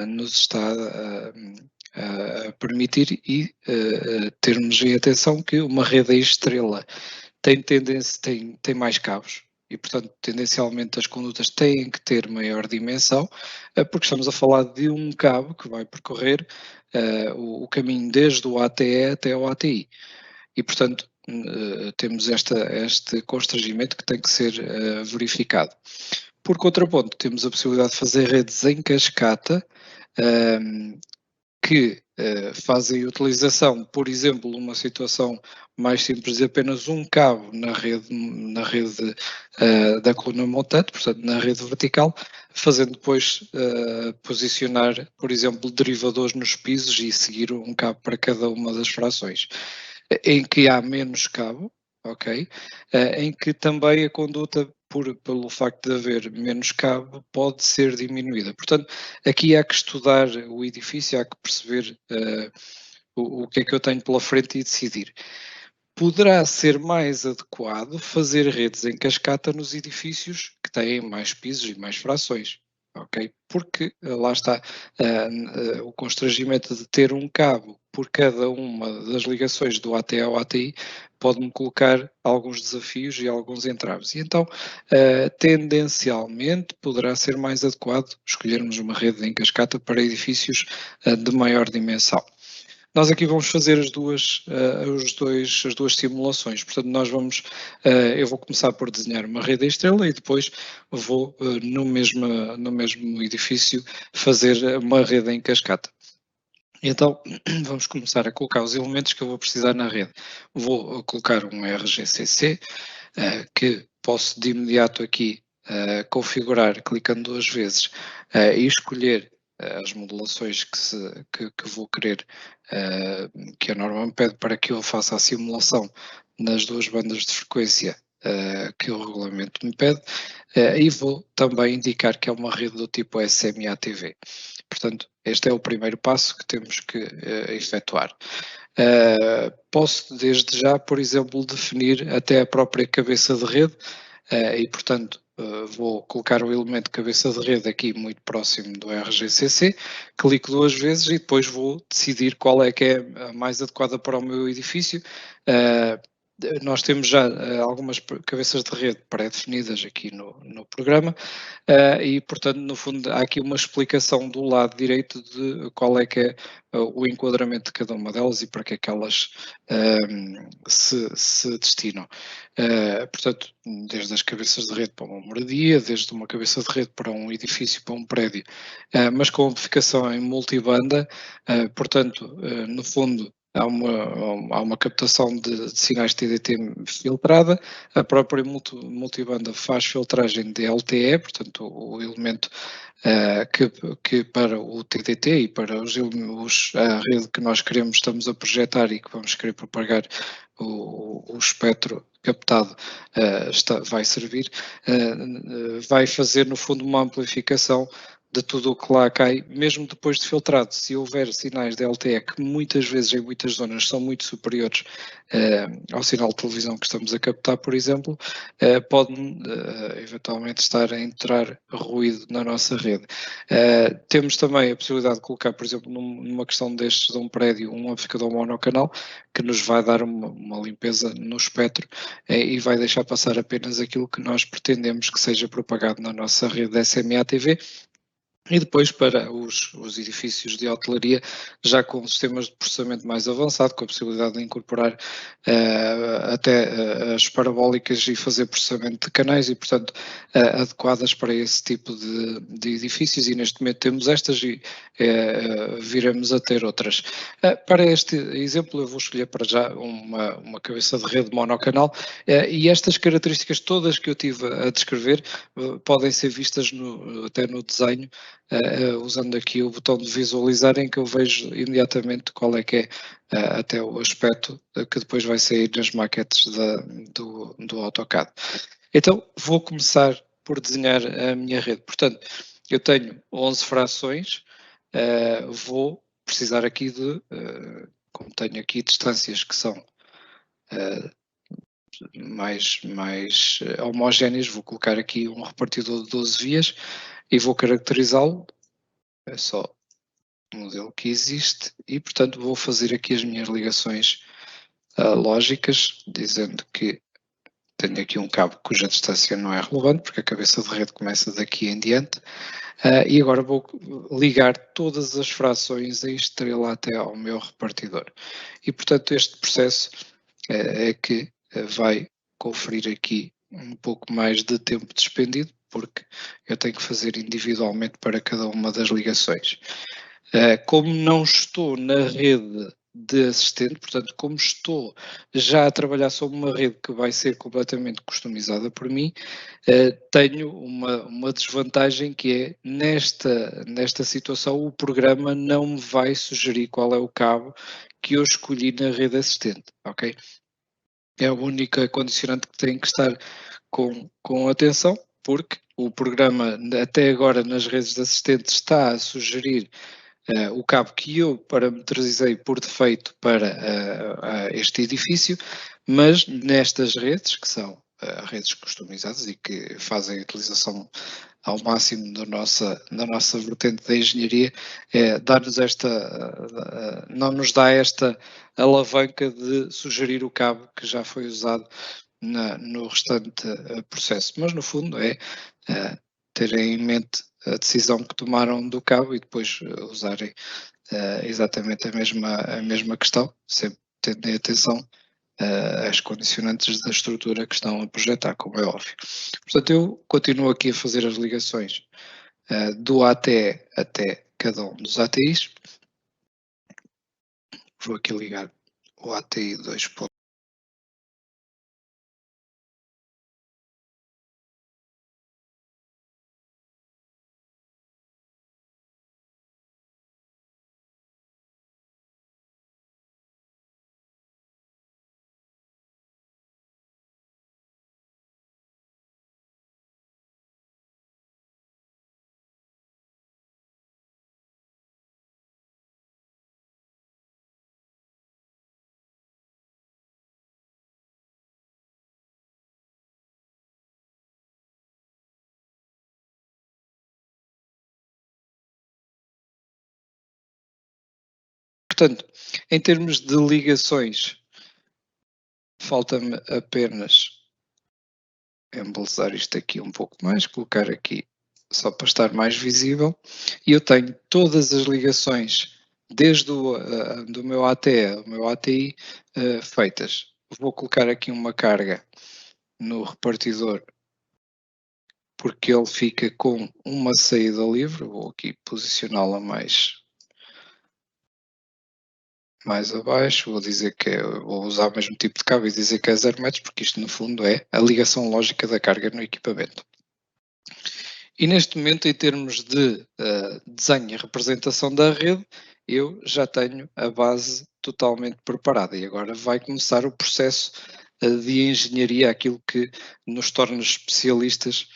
Speaker 1: nos está a permitir e termos em atenção que uma rede em estrela tem mais cabos e, portanto, tendencialmente as condutas têm que ter maior dimensão, porque estamos a falar de um cabo que vai percorrer o caminho desde o ATE até o ATI. E, portanto, temos este constrangimento que tem que ser verificado. Por contraponto, temos a possibilidade de fazer redes em cascata, que fazem utilização, por exemplo, numa situação mais simples de apenas um cabo na rede da coluna montante, portanto na rede vertical, fazendo depois posicionar, por exemplo, derivadores nos pisos e seguir um cabo para cada uma das frações, em que há menos cabo, ok? Em que também a conduta, pelo facto de haver menos cabo, pode ser diminuída. Portanto, aqui há que estudar o edifício, há que perceber o que é que eu tenho pela frente e decidir. Poderá ser mais adequado fazer redes em cascata nos edifícios que têm mais pisos e mais frações, ok? Porque lá está o constrangimento de ter um cabo por cada uma das ligações do AT ao ATI pode-me colocar alguns desafios e alguns entraves. E então, tendencialmente, poderá ser mais adequado escolhermos uma rede em cascata para edifícios de maior dimensão. Nós aqui vamos fazer as duas simulações, portanto eu vou começar por desenhar uma rede em estrela e depois vou no mesmo edifício fazer uma rede em cascata. Então, vamos começar a colocar os elementos que eu vou precisar na rede. Vou colocar um RGCC, que posso de imediato aqui configurar clicando 2 vezes e escolher as modulações que vou querer, que a norma me pede para que eu faça a simulação nas 2 bandas de frequência que o regulamento me pede, e vou também indicar que é uma rede do tipo SMA-TV. Portanto, este é o primeiro passo que temos que efetuar. Posso desde já, por exemplo, definir até a própria cabeça de rede e, portanto, vou colocar o elemento cabeça de rede aqui muito próximo do RGCC, clico 2 vezes e depois vou decidir qual é que é a mais adequada para o meu edifício. Nós temos já algumas cabeças de rede pré-definidas aqui no programa e, portanto, no fundo, há aqui uma explicação do lado direito de qual é que é o enquadramento de cada uma delas e para que é que elas se destinam. Portanto, desde as cabeças de rede para uma moradia, desde uma cabeça de rede para um edifício, para um prédio, mas com amplificação em multibanda, portanto, no fundo, há uma captação de sinais TDT filtrada, a própria multibanda faz filtragem de LTE, portanto o elemento que para o TDT e para a rede que nós queremos, estamos a projetar e que vamos querer propagar o espectro captado vai servir, vai fazer no fundo uma amplificação de tudo o que lá cai, mesmo depois de filtrado. Se houver sinais de LTE que muitas vezes em muitas zonas são muito superiores ao sinal de televisão que estamos a captar, por exemplo, pode eventualmente estar a entrar ruído na nossa rede. Temos também a possibilidade de colocar, por exemplo, numa questão destes de um prédio, um amplificador monocanal, que nos vai dar uma limpeza no espectro e vai deixar passar apenas aquilo que nós pretendemos que seja propagado na nossa rede SMA-TV. E depois para os edifícios de hotelaria, já com sistemas de processamento mais avançado, com a possibilidade de incorporar até as parabólicas e fazer processamento de canais e, portanto, adequadas para esse tipo de edifícios, e neste momento temos estas e viremos a ter outras. Para este exemplo eu vou escolher para já uma cabeça de rede monocanal e estas características todas que eu tive a descrever podem ser vistas até no desenho, usando aqui o botão de visualizar, em que eu vejo imediatamente qual é que é até o aspecto que depois vai sair nas maquetes do AutoCAD. Então vou começar por desenhar a minha rede. Portanto, eu tenho 11 frações, vou precisar aqui como tenho aqui distâncias que são mais homogéneas, vou colocar aqui um repartidor de 12 vias e vou caracterizá-lo, é só o modelo que existe, e portanto vou fazer aqui as minhas ligações lógicas, dizendo que tenho aqui um cabo cuja distância não é relevante, porque a cabeça de rede começa daqui em diante, e agora vou ligar todas as frações em estrela até ao meu repartidor. E portanto este processo é que vai conferir aqui um pouco mais de tempo despendido, porque eu tenho que fazer individualmente para cada uma das ligações. Como não estou na rede de assistente, portanto, como estou já a trabalhar sobre uma rede que vai ser completamente customizada por mim, tenho uma desvantagem, que é, nesta situação, o programa não me vai sugerir qual é o cabo que eu escolhi na rede assistente, ok? É a única condicionante que tem que estar com atenção, porque o programa até agora nas redes de assistentes está a sugerir o cabo que eu parametrizei por defeito para este edifício, mas nestas redes, que são redes customizadas e que fazem a utilização ao máximo da nossa vertente da engenharia, dá-nos não nos dá esta alavanca de sugerir o cabo que já foi usado no restante processo. Mas, no fundo, terem em mente a decisão que tomaram do cabo e depois usarem exatamente a mesma questão, sempre tendo em atenção as condicionantes da estrutura que estão a projetar, como é óbvio. Portanto, eu continuo aqui a fazer as ligações do ATE até cada um dos ATIs. Vou aqui ligar o ATI 2. Portanto, em termos de ligações, falta-me apenas embelezar isto aqui um pouco mais, colocar aqui só para estar mais visível, e eu tenho todas as ligações desde do meu ATE ao meu ATI feitas. Vou colocar aqui uma carga no repartidor porque ele fica com uma saída livre, vou aqui posicioná-la mais abaixo, vou dizer vou usar o mesmo tipo de cabo e dizer que é 0 metros, porque isto no fundo é a ligação lógica da carga no equipamento. E neste momento, em termos de desenho e representação da rede, eu já tenho a base totalmente preparada e agora vai começar o processo de engenharia, aquilo que nos torna especialistas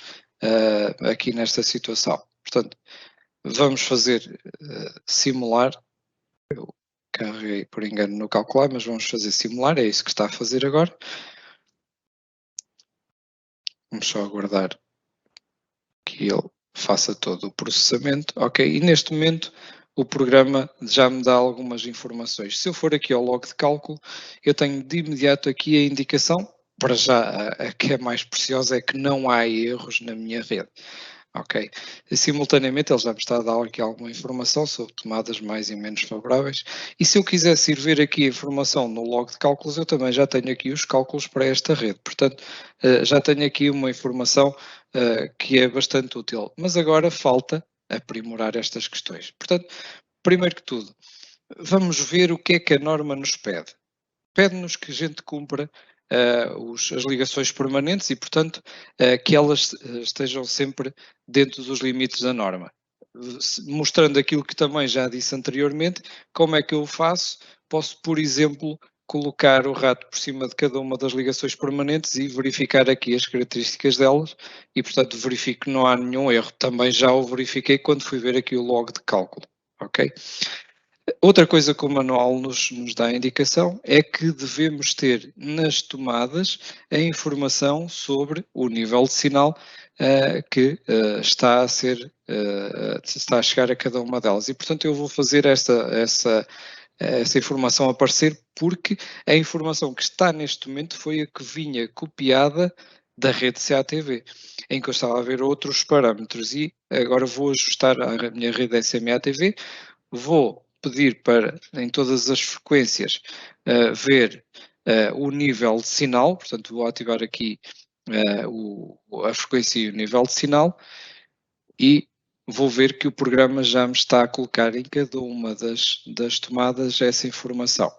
Speaker 1: aqui nesta situação. Portanto, vamos fazer simular. Eu carreguei por engano no calcular, mas vamos fazer simular, é isso que está a fazer agora. Vamos só aguardar que ele faça todo o processamento. Ok, e neste momento o programa já me dá algumas informações. Se eu for aqui ao log de cálculo, eu tenho de imediato aqui a indicação, para já a que é mais preciosa é que não há erros na minha rede. Ok, e simultaneamente ele já me está a dar aqui alguma informação sobre tomadas mais e menos favoráveis, e se eu quisesse ir ver aqui a informação no log de cálculos, eu também já tenho aqui os cálculos para esta rede, portanto já tenho aqui uma informação que é bastante útil, mas agora falta aprimorar estas questões. Portanto, primeiro que tudo, vamos ver o que é que a norma nos pede. Pede-nos que a gente cumpra as ligações permanentes e, portanto, que elas estejam sempre dentro dos limites da norma. Mostrando aquilo que também já disse anteriormente, como é que eu faço? Posso, por exemplo, colocar o rato por cima de cada uma das ligações permanentes e verificar aqui as características delas e, portanto, verifico que não há nenhum erro. Também já o verifiquei quando fui ver aqui o log de cálculo, ok? Outra coisa que o manual nos dá a indicação é que devemos ter nas tomadas a informação sobre o nível de sinal que está a chegar a cada uma delas. E, portanto, eu vou fazer essa informação aparecer porque a informação que está neste momento foi a que vinha copiada da rede CATV, em que eu estava a ver outros parâmetros e agora vou ajustar a minha rede SMA-TV, vou pedir para, em todas as frequências, ver o nível de sinal, portanto vou ativar aqui a frequência e o nível de sinal e vou ver que o programa já me está a colocar em cada uma das tomadas essa informação.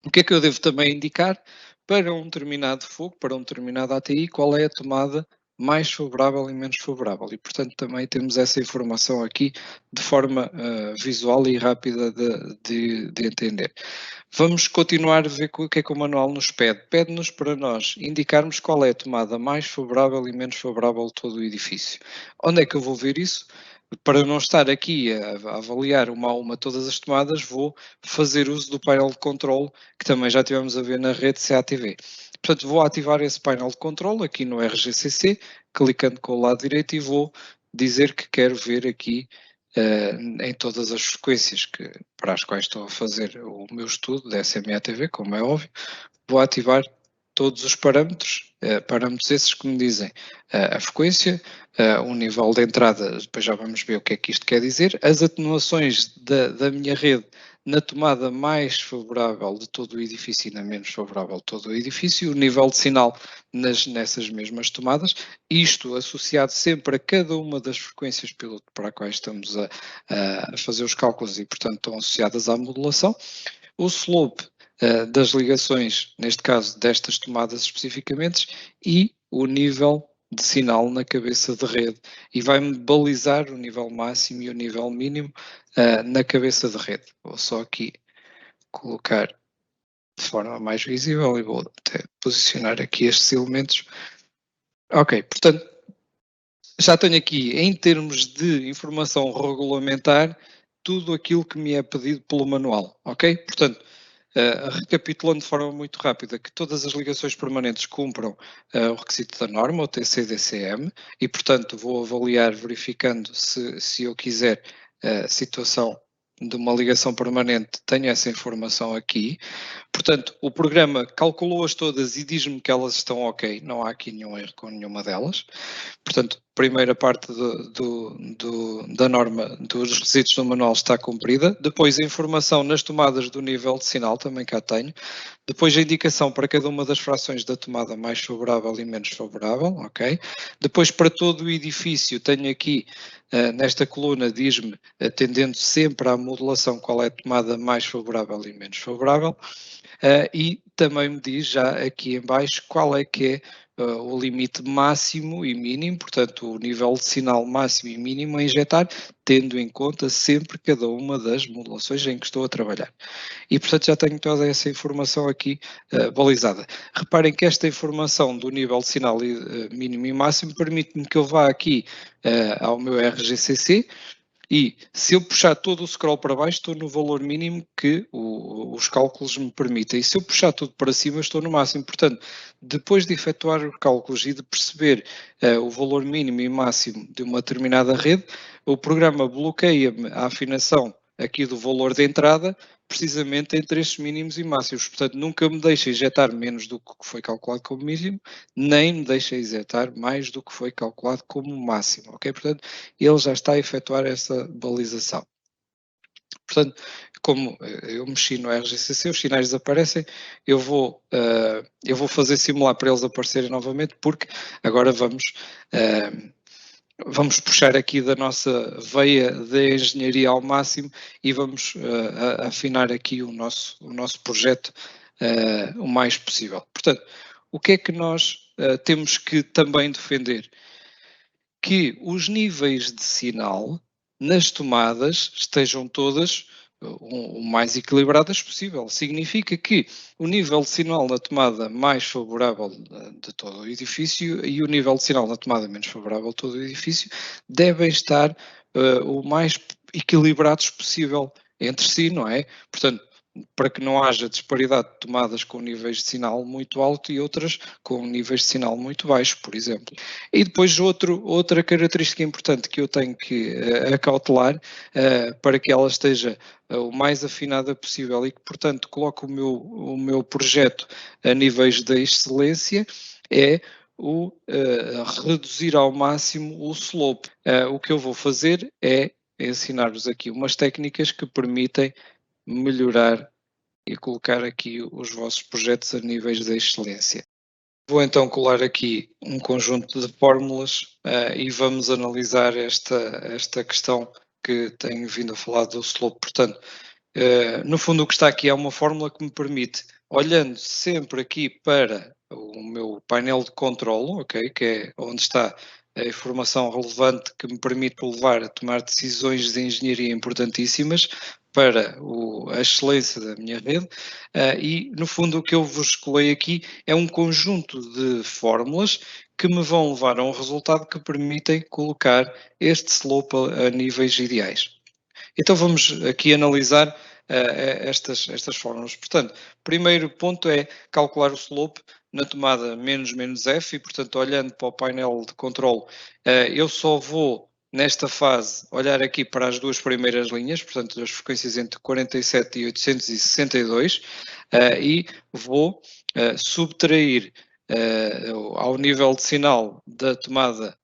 Speaker 1: O que é que eu devo também indicar? Para um determinado fogo, para um determinado ATI, qual é a tomada mais favorável e menos favorável. E, portanto, também temos essa informação aqui de forma visual e rápida de entender. Vamos continuar a ver o que é que o manual nos pede. Pede-nos para nós indicarmos qual é a tomada mais favorável e menos favorável de todo o edifício. Onde é que eu vou ver isso? para não estar aqui a avaliar uma a uma todas as tomadas, vou fazer uso do painel de controle, que também já tivemos a ver na rede CATV. Portanto, vou ativar esse painel de controle aqui no RGCC, clicando com o lado direito, e vou dizer que quero ver aqui em todas as frequências para as quais estou a fazer o meu estudo da SMA-TV, como é óbvio, vou ativar todos os parâmetros, parâmetros esses que me dizem a frequência, o nível de entrada, depois já vamos ver o que é que isto quer dizer, as atenuações da minha rede na tomada mais favorável de todo o edifício e na menos favorável de todo o edifício, o nível de sinal nessas mesmas tomadas, isto associado sempre a cada uma das frequências piloto para as quais estamos a fazer os cálculos e, portanto, estão associadas à modulação. O slope das ligações, neste caso destas tomadas especificamente, e o nível de sinal na cabeça de rede, e vai-me balizar o nível máximo e o nível mínimo na cabeça de rede. Vou só aqui colocar de forma mais visível e vou até posicionar aqui estes elementos. Ok, portanto, já tenho aqui, em termos de informação regulamentar, tudo aquilo que me é pedido pelo manual, ok? Portanto, recapitulando de forma muito rápida, que todas as ligações permanentes cumpram o requisito da norma, o TC-DCM, e, portanto, vou avaliar verificando se eu quiser a situação de uma ligação permanente, tenho essa informação aqui. Portanto, o programa calculou-as todas e diz-me que elas estão ok, não há aqui nenhum erro com nenhuma delas. Portanto, primeira parte da norma dos requisitos do manual está cumprida. Depois, a informação nas tomadas do nível de sinal, também cá tenho. Depois, a indicação para cada uma das frações da tomada mais favorável e menos favorável, ok? Depois, para todo o edifício, tenho aqui, nesta coluna, diz-me, atendendo sempre à modulação, qual é a tomada mais favorável e menos favorável. E também me diz já aqui em baixo qual é que é o limite máximo e mínimo, portanto o nível de sinal máximo e mínimo a injetar, tendo em conta sempre cada uma das modulações em que estou a trabalhar. E portanto já tenho toda essa informação aqui balizada. Reparem que esta informação do nível de sinal mínimo e máximo permite-me que eu vá aqui ao meu RGCC, e se eu puxar todo o scroll para baixo, estou no valor mínimo que os cálculos me permitem. E se eu puxar tudo para cima, estou no máximo. Portanto, depois de efetuar os cálculos e de perceber o valor mínimo e máximo de uma determinada rede, o programa bloqueia-me a afinação aqui do valor de entrada, precisamente entre estes mínimos e máximos. Portanto, nunca me deixa injetar menos do que foi calculado como mínimo, nem me deixa injetar mais do que foi calculado como máximo, ok? Portanto, ele já está a efetuar essa balização. Portanto, como eu mexi no RGCC, os sinais desaparecem, eu vou fazer simular para eles aparecerem novamente, porque agora vamos puxar aqui da nossa veia de engenharia ao máximo e vamos afinar aqui o nosso projeto o mais possível. Portanto, o que é que nós temos que também defender? Que os níveis de sinal nas tomadas estejam todas o mais equilibradas possível. Significa que o nível de sinal na tomada mais favorável de todo o edifício e o nível de sinal na tomada menos favorável de todo o edifício devem estar o mais equilibrados possível entre si, não é? Portanto, para que não haja disparidade de tomadas com níveis de sinal muito alto e outras com níveis de sinal muito baixo, por exemplo. E depois outra característica importante que eu tenho que acautelar para que ela esteja o mais afinada possível e que, portanto, coloque o meu projeto a níveis de excelência é reduzir ao máximo o slope. O que eu vou fazer é ensinar-vos aqui umas técnicas que permitem melhorar e colocar aqui os vossos projetos a níveis de excelência. Vou então colar aqui um conjunto de fórmulas e vamos analisar esta questão que tenho vindo a falar do slope. Portanto, no fundo o que está aqui é uma fórmula que me permite, olhando sempre aqui para o meu painel de controle, ok, que é onde está a informação relevante que me permite levar a tomar decisões de engenharia importantíssimas, para a excelência da minha rede, e no fundo o que eu vos colei aqui é um conjunto de fórmulas que me vão levar a um resultado que permitem colocar este slope a níveis ideais. Então vamos aqui analisar estas fórmulas. Portanto, primeiro ponto é calcular o slope na tomada menos F e, portanto, olhando para o painel de controle, eu só vou, nesta fase, olhar aqui para as duas primeiras linhas, portanto, as frequências entre 47 e 862, e vou subtrair ao nível de sinal da tomada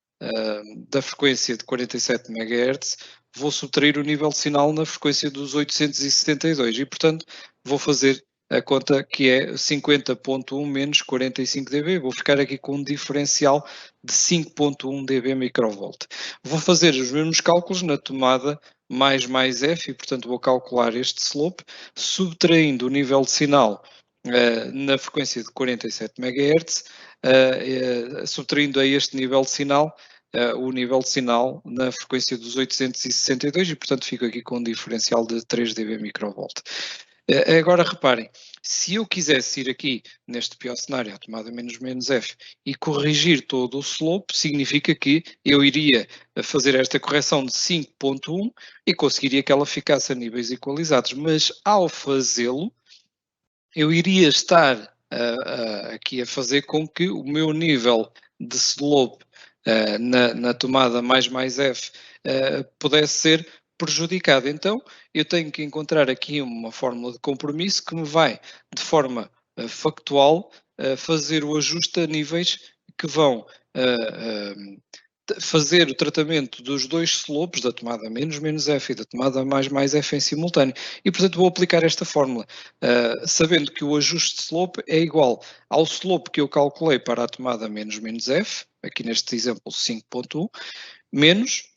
Speaker 1: da frequência de 47 MHz, vou subtrair o nível de sinal na frequência dos 872 e, portanto, vou fazer a conta que é 50.1 menos 45 dB. Vou ficar aqui com um diferencial de 5.1 dB microvolt. Vou fazer os mesmos cálculos na tomada mais F e, portanto, vou calcular este slope, subtraindo o nível de sinal na frequência de 47 MHz, subtraindo a este nível de sinal o nível de sinal na frequência dos 862 e, portanto, fico aqui com um diferencial de 3 dB microvolt. Agora reparem, se eu quisesse ir aqui, neste pior cenário, à tomada menos F, e corrigir todo o slope, significa que eu iria fazer esta correção de 5.1 e conseguiria que ela ficasse a níveis equalizados, mas ao fazê-lo, eu iria estar aqui a fazer com que o meu nível de slope na tomada mais F pudesse ser prejudicado. Então, eu tenho que encontrar aqui uma fórmula de compromisso que me vai, de forma factual, fazer o ajuste a níveis que vão fazer o tratamento dos dois slopes, da tomada menos F e da tomada mais F em simultâneo. E, portanto, vou aplicar esta fórmula, sabendo que o ajuste de slope é igual ao slope que eu calculei para a tomada menos F, aqui neste exemplo 5.1, menos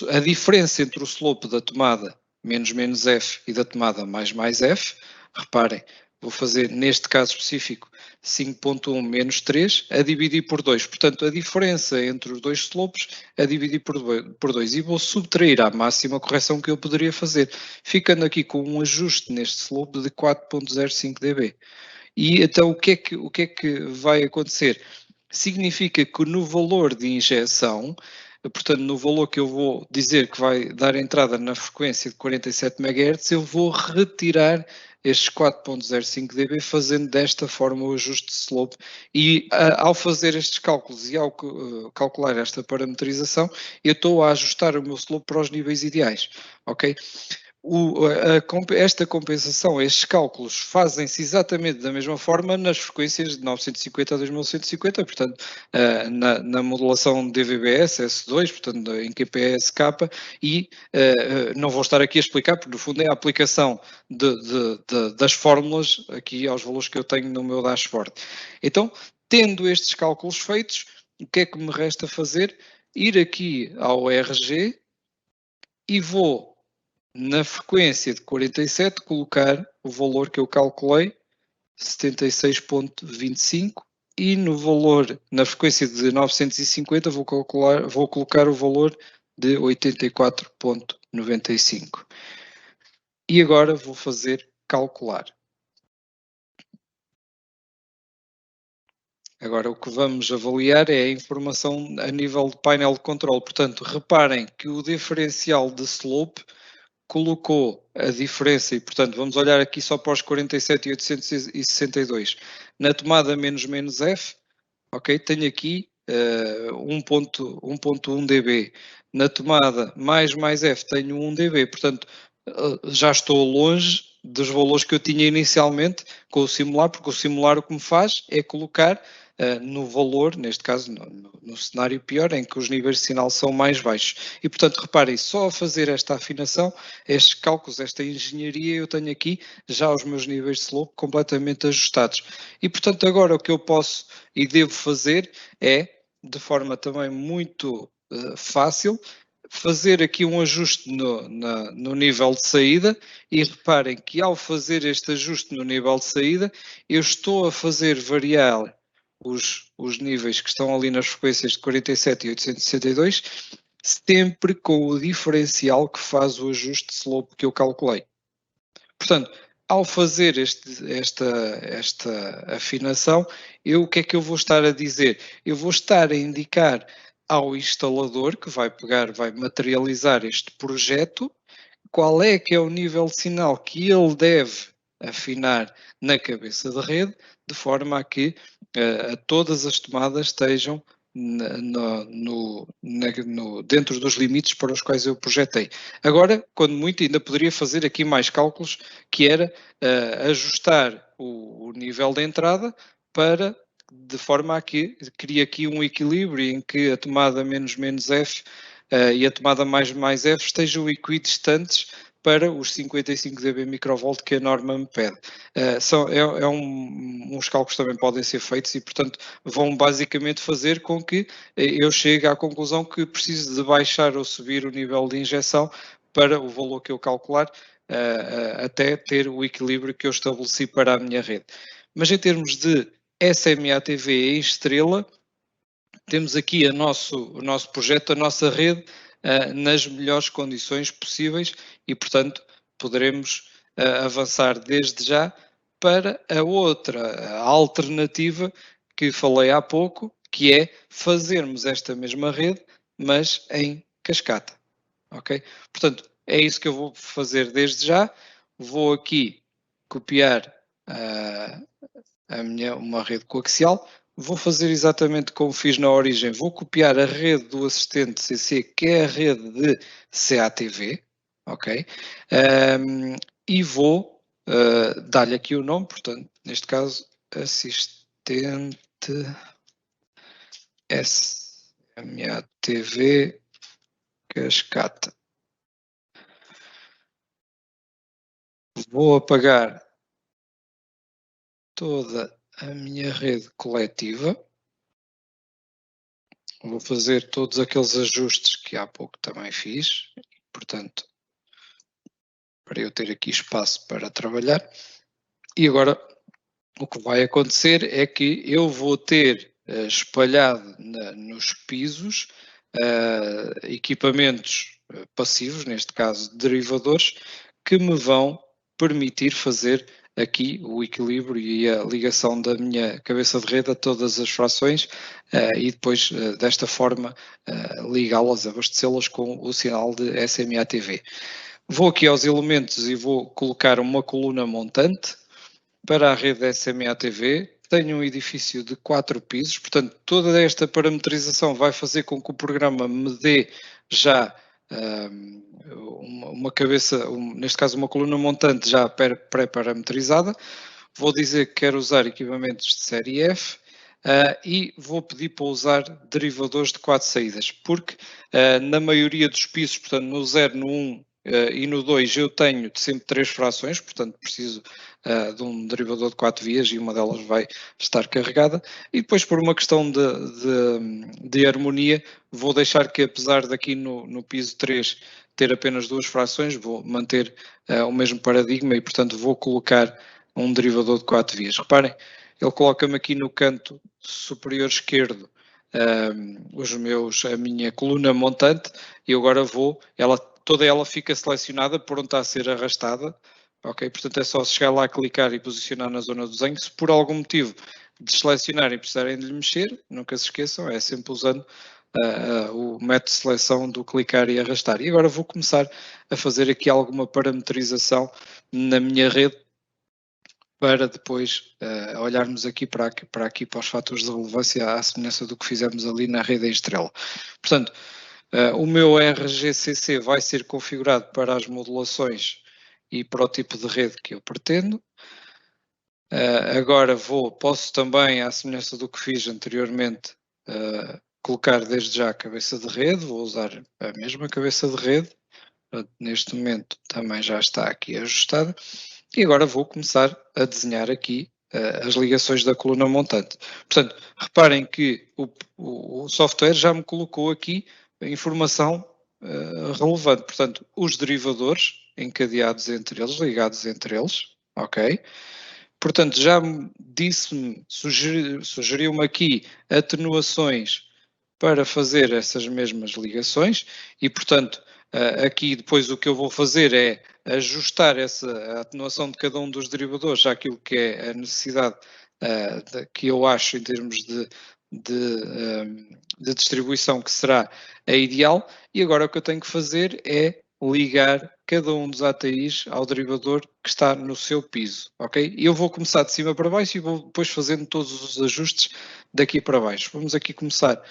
Speaker 1: a diferença entre o slope da tomada menos F e da tomada mais F. Reparem, vou fazer neste caso específico 5.1 menos 3 a dividir por 2. Portanto, a diferença entre os dois slopes a dividir por 2. E vou subtrair à máxima correção que eu poderia fazer, ficando aqui com um ajuste neste slope de 4.05 dB. E então o que é que vai acontecer? Significa que no valor de injeção, portanto, no valor que eu vou dizer que vai dar entrada na frequência de 47 MHz, eu vou retirar estes 4.05 dB fazendo desta forma o ajuste de slope e ao fazer estes cálculos e ao calcular esta parametrização, eu estou a ajustar o meu slope para os níveis ideais, ok? Esta compensação, estes cálculos, fazem-se exatamente da mesma forma nas frequências de 950 a 2150, portanto, na modulação DVB-S, S2, portanto, em QPSK, e não vou estar aqui a explicar, porque no fundo é a aplicação das fórmulas aqui aos valores que eu tenho no meu dashboard. Então, tendo estes cálculos feitos, o que é que me resta fazer? Ir aqui ao RG e vou na frequência de 47, colocar o valor que eu calculei, 76.25, e no valor, na frequência de 950, vou colocar o valor de 84.95. E agora vou fazer calcular. Agora o que vamos avaliar é a informação a nível de painel de controle. Portanto, reparem que o diferencial de slope colocou a diferença e, portanto, vamos olhar aqui só para os 47 e 862. Na tomada menos F, ok, tenho aqui 1.1 dB. Na tomada mais F tenho 1 dB, portanto, já estou longe dos valores que eu tinha inicialmente com o simular, porque o simular o que me faz é colocar no valor, neste caso no cenário pior, em que os níveis de sinal são mais baixos. E, portanto, reparem, só a fazer esta afinação, estes cálculos, esta engenharia, eu tenho aqui já os meus níveis de slope completamente ajustados. E, portanto, agora o que eu posso e devo fazer é, de forma também muito fácil, fazer aqui um ajuste no nível de saída e reparem que ao fazer este ajuste no nível de saída, eu estou a fazer variar os níveis que estão ali nas frequências de 47 e 862 sempre com o diferencial que faz o ajuste de slope que eu calculei. Portanto, ao fazer esta afinação, o que é que eu vou estar a dizer? Eu vou estar a indicar ao instalador que vai pegar, vai materializar este projeto, qual é que é o nível de sinal que ele deve afinar na cabeça de rede, de forma a que todas as tomadas estejam dentro dos limites para os quais eu projetei. Agora, quando muito, ainda poderia fazer aqui mais cálculos, que era ajustar o nível de entrada para, de forma a que cria aqui um equilíbrio em que a tomada menos F e a tomada mais F estejam equidistantes para os 55 dB microvolt que a norma me pede. Uns cálculos também podem ser feitos e, portanto, vão basicamente fazer com que eu chegue à conclusão que preciso de baixar ou subir o nível de injeção para o valor que eu calcular, até ter o equilíbrio que eu estabeleci para a minha rede. Mas em termos de SMA-TV em estrela, temos aqui o nosso projeto, a nossa rede, nas melhores condições possíveis e, portanto, poderemos avançar desde já para a outra alternativa que falei há pouco, que é fazermos esta mesma rede, mas em cascata, ok? Portanto, é isso que eu vou fazer desde já. Vou aqui copiar uma rede coaxial. Vou fazer exatamente como fiz na origem. Vou copiar a rede do assistente CC, que é a rede de CATV, ok? E vou dar-lhe aqui o nome, portanto, neste caso, assistente SMATV cascata. Vou apagar toda a minha rede coletiva. Vou fazer todos aqueles ajustes que há pouco também fiz, portanto, para eu ter aqui espaço para trabalhar. E agora o que vai acontecer é que eu vou ter espalhado nos pisos equipamentos passivos, neste caso derivadores, que me vão permitir fazer aqui o equilíbrio e a ligação da minha cabeça de rede a todas as frações e depois desta forma ligá-las, abastecê-las com o sinal de SMA-TV. Vou aqui aos elementos e vou colocar uma coluna montante para a rede SMA-TV. Tenho um edifício de 4 pisos, portanto toda esta parametrização vai fazer com que o programa me dê já uma cabeça, neste caso uma coluna montante já pré-parametrizada. Vou dizer que quero usar equipamentos de série F e vou pedir para usar derivadores de 4 saídas, porque na maioria dos pisos, portanto no 0, no 1 e no 2 eu tenho sempre 3 frações, portanto preciso de um derivador de 4 vias e uma delas vai estar carregada. E depois, por uma questão de harmonia, vou deixar que, apesar daqui no piso 3 ter apenas 2 frações, vou manter o mesmo paradigma e, portanto, vou colocar um derivador de 4 vias. Reparem, ele coloca-me aqui no canto superior esquerdo a minha coluna montante e agora toda ela fica selecionada, pronta a ser arrastada, ok? Portanto é só chegar lá, clicar e posicionar na zona do desenho. Se por algum motivo desselecionarem e precisarem de lhe mexer, nunca se esqueçam, é sempre usando o método de seleção do clicar e arrastar. E agora vou começar a fazer aqui alguma parametrização na minha rede para depois olharmos aqui para os fatores de relevância à semelhança do que fizemos ali na rede em estrela. Portanto, o meu RGCC vai ser configurado para as modulações e para o tipo de rede que eu pretendo. Agora posso também, à semelhança do que fiz anteriormente, colocar desde já a cabeça de rede, vou usar a mesma cabeça de rede, neste momento também já está aqui ajustada, e agora vou começar a desenhar aqui as ligações da coluna montante. Portanto, reparem que o software já me colocou aqui a informação relevante, portanto, os derivadores encadeados entre eles, ligados entre eles, ok? Portanto, já sugeriu-me aqui atenuações para fazer essas mesmas ligações e, portanto, aqui depois o que eu vou fazer é ajustar a atenuação de cada um dos derivadores àquilo que é a necessidade que eu acho em termos de distribuição que será a ideal, e agora o que eu tenho que fazer é ligar cada um dos ATIs ao derivador que está no seu piso, ok? E eu vou começar de cima para baixo e vou depois fazendo todos os ajustes daqui para baixo. Vamos aqui começar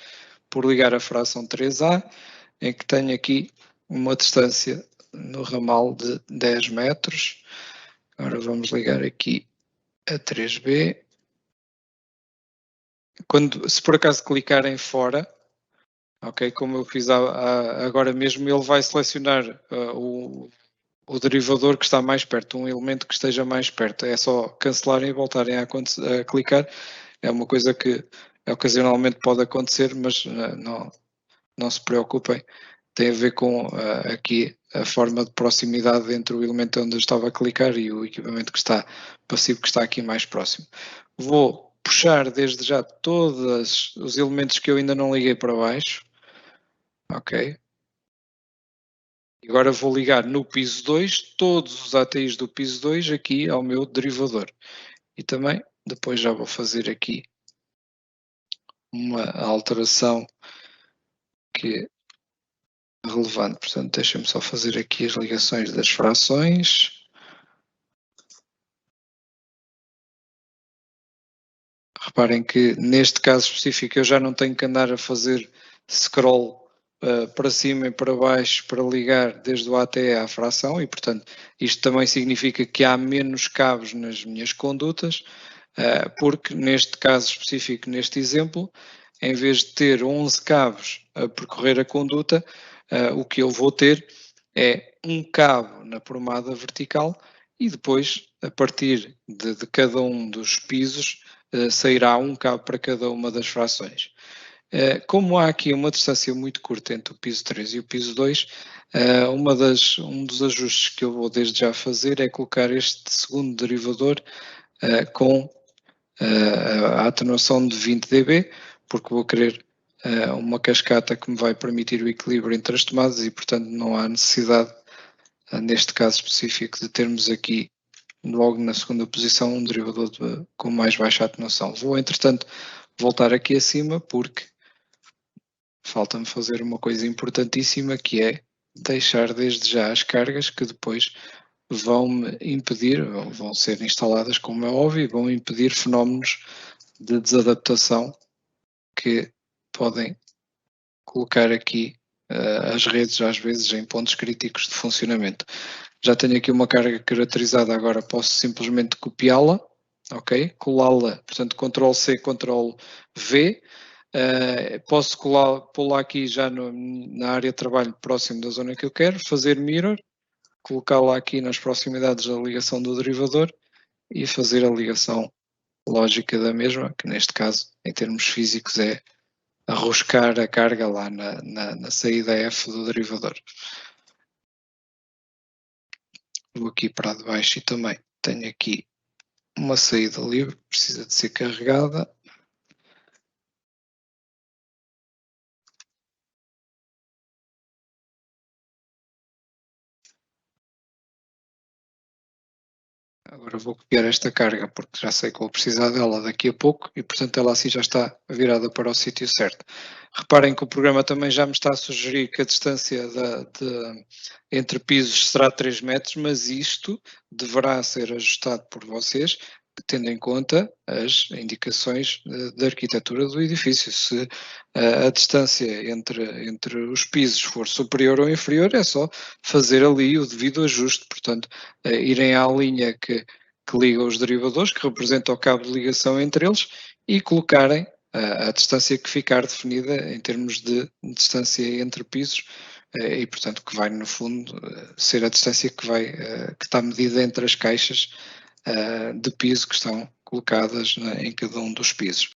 Speaker 1: por ligar a fração 3A, em que tenho aqui uma distância no ramal de 10 metros. Agora vamos ligar aqui a 3B. Se por acaso clicarem fora, ok, como eu fiz agora mesmo, ele vai selecionar o derivador que está mais perto, um elemento que esteja mais perto. É só cancelarem e voltarem a clicar. É uma coisa que ocasionalmente pode acontecer, mas não se preocupem. Tem a ver com aqui a forma de proximidade entre o elemento onde eu estava a clicar e o equipamento que está passivo, que está aqui mais próximo. Vou puxar desde já todos os elementos que eu ainda não liguei para baixo. Ok. Agora vou ligar no piso 2 todos os ATIs do piso 2 aqui ao meu derivador. E também depois já vou fazer aqui uma alteração que é relevante. Portanto, deixem-me só fazer aqui as ligações das frações. Reparem que neste caso específico eu já não tenho que andar a fazer scroll para cima e para baixo para ligar desde o ATE à fração e, portanto, isto também significa que há menos cabos nas minhas condutas, porque neste caso específico, neste exemplo, em vez de ter 11 cabos a percorrer a conduta, o que eu vou ter é um cabo na promada vertical e depois, a partir de cada um dos pisos, sairá um cabo para cada uma das frações. Como há aqui uma distância muito curta entre o piso 3 e o piso 2, um dos ajustes que eu vou desde já fazer é colocar este segundo derivador com a atenuação de 20 dB, porque vou querer uma cascata que me vai permitir o equilíbrio entre as tomadas e, portanto, não há necessidade, neste caso específico, de termos aqui logo na segunda posição um derivador com mais baixa atenuação. Vou, entretanto, voltar aqui acima porque falta-me fazer uma coisa importantíssima que é deixar desde já as cargas que depois vão-me impedir, vão ser instaladas como é óbvio, e vão impedir fenómenos de desadaptação que podem colocar aqui as redes às vezes em pontos críticos de funcionamento. Já tenho aqui uma carga caracterizada, agora posso simplesmente copiá-la, ok? Colá-la, portanto, Ctrl+C, Ctrl+V. Posso pô-la aqui já na área de trabalho próximo da zona que eu quero, fazer mirror, colocá-la aqui nas proximidades da ligação do derivador e fazer a ligação lógica da mesma, que neste caso, em termos físicos, é arroscar a carga lá na saída F do derivador. Vou aqui para baixo e também tenho aqui uma saída livre, precisa de ser carregada. Agora vou copiar esta carga porque já sei que vou precisar dela daqui a pouco e, portanto, ela assim já está virada para o sítio certo. Reparem que o programa também já me está a sugerir que a distância entre pisos será 3 metros, mas isto deverá ser ajustado por vocês, tendo em conta as indicações da arquitetura do edifício. Se a distância entre os pisos for superior ou inferior, é só fazer ali o devido ajuste, portanto, irem à linha que liga os derivadores, que representa o cabo de ligação entre eles, e colocarem a distância que ficar definida em termos de distância entre pisos, e portanto que vai no fundo ser a distância que está medida entre as caixas de piso que estão colocadas em cada um dos pisos.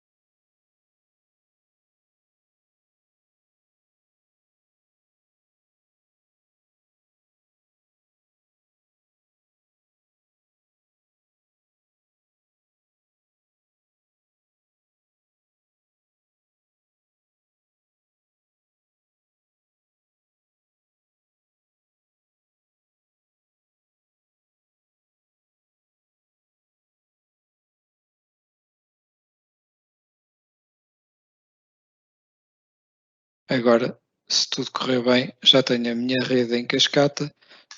Speaker 1: Agora, se tudo correr bem, já tenho a minha rede em cascata,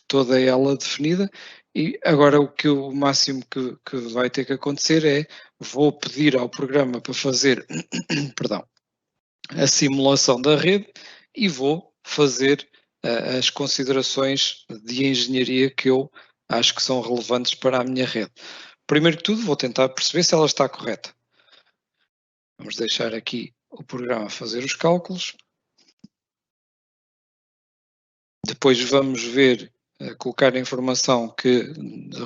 Speaker 1: toda ela definida, e agora o máximo que vai ter que acontecer é, vou pedir ao programa para fazer, perdão, a simulação da rede e vou fazer as considerações de engenharia que eu acho que são relevantes para a minha rede. Primeiro que tudo, vou tentar perceber se ela está correta. Vamos deixar aqui o programa fazer os cálculos. Depois vamos ver, colocar a informação que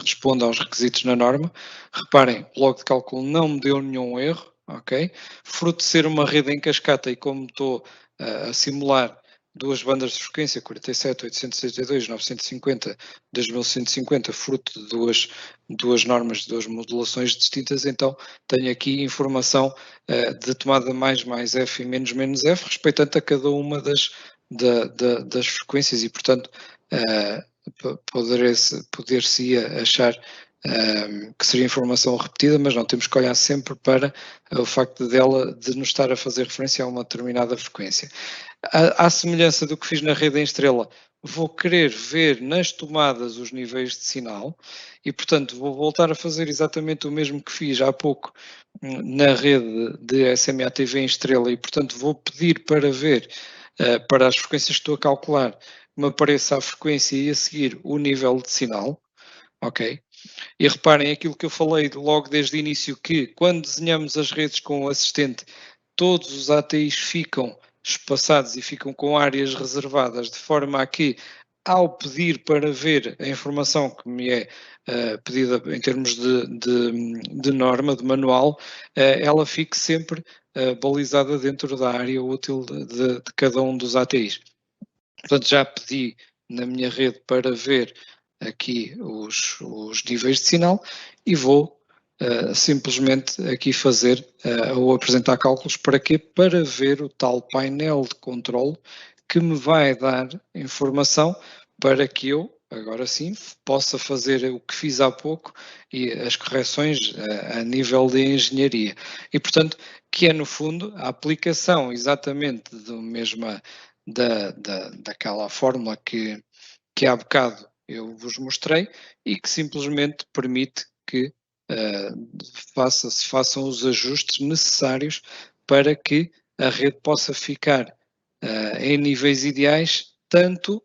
Speaker 1: responda aos requisitos na norma. Reparem, o bloco de cálculo não me deu nenhum erro, ok? Fruto de ser uma rede em cascata e como estou a simular duas bandas de frequência, 47, 862, 950, 2150, fruto de duas normas, de duas modulações distintas, então tenho aqui informação de tomada mais F e menos F, respeitando a cada uma das frequências e, portanto, poder-se achar que seria informação repetida, mas não, temos que olhar sempre para o facto de nos estar a fazer referência a uma determinada frequência. À semelhança do que fiz na rede em estrela, vou querer ver nas tomadas os níveis de sinal e, portanto, vou voltar a fazer exatamente o mesmo que fiz há pouco na rede de SMA-TV em estrela e, portanto, vou pedir para ver para as frequências que estou a calcular, me apareça a frequência e a seguir o nível de sinal, ok? E reparem aquilo que eu falei logo desde o início, que quando desenhamos as redes com o assistente, todos os ATIs ficam espaçados e ficam com áreas reservadas, de forma a que, ao pedir para ver a informação que me é pedida em termos de norma, de manual, ela fique sempre balizada dentro da área útil de cada um dos ATIs. Portanto, já pedi na minha rede para ver aqui os níveis de sinal e vou simplesmente aqui fazer ou apresentar cálculos para quê? Para ver o tal painel de controle que me vai dar informação para que eu, agora sim, possa fazer o que fiz há pouco e as correções a nível de engenharia. E, portanto, que é, no fundo, a aplicação exatamente do mesma daquela fórmula que há bocado eu vos mostrei e que simplesmente permite que se façam os ajustes necessários para que a rede possa ficar em níveis ideais, tanto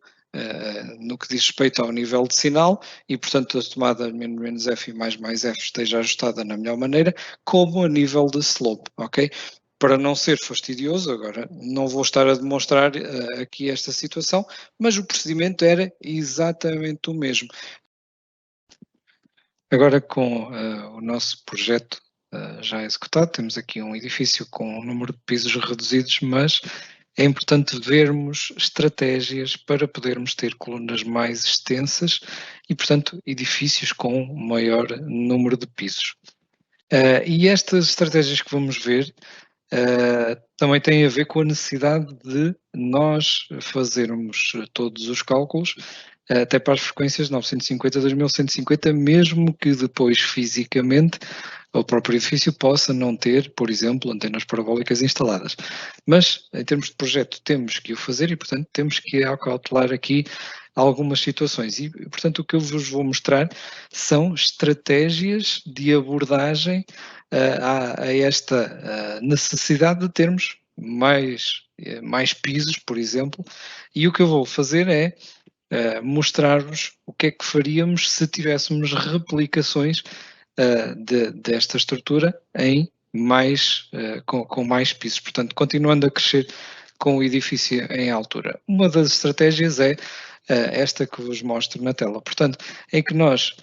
Speaker 1: no que diz respeito ao nível de sinal e, portanto, a tomada menos F e mais F esteja ajustada na melhor maneira, como a nível de slope, ok? Para não ser fastidioso, agora não vou estar a demonstrar aqui esta situação, mas o procedimento era exatamente o mesmo. Agora com o nosso projeto já executado, temos aqui um edifício com um número de pisos reduzidos, mas é importante vermos estratégias para podermos ter colunas mais extensas e, portanto, edifícios com maior número de pisos. E estas estratégias que vamos ver também têm a ver com a necessidade de nós fazermos todos os cálculos até para as frequências 950 a 2150, mesmo que depois fisicamente o próprio edifício possa não ter, por exemplo, antenas parabólicas instaladas. Mas, em termos de projeto, temos que o fazer e, portanto, temos que acautelar aqui algumas situações. E, portanto, o que eu vos vou mostrar são estratégias de abordagem a esta necessidade de termos mais pisos, por exemplo, e o que eu vou fazer é mostrar-vos o que é que faríamos se tivéssemos replicações desta estrutura em com mais pisos, portanto, continuando a crescer com o edifício em altura. Uma das estratégias é esta que vos mostro na tela. Portanto, em que nós,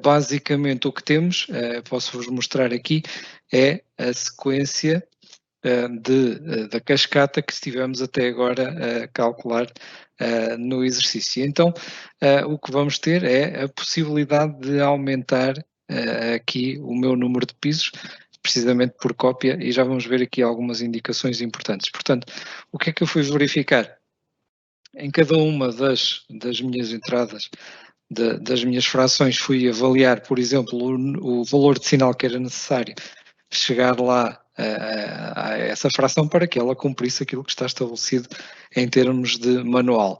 Speaker 1: basicamente, o que temos, posso-vos mostrar aqui, é a sequência da cascata que estivemos até agora a calcular no exercício. Então, o que vamos ter é a possibilidade de aumentar aqui o meu número de pisos, precisamente por cópia, e já vamos ver aqui algumas indicações importantes. Portanto, o que é que eu fui verificar? Em cada uma das minhas entradas, das minhas frações, fui avaliar, por exemplo, o valor de sinal que era necessário chegar lá a essa fração para que ela cumprisse aquilo que está estabelecido em termos de manual.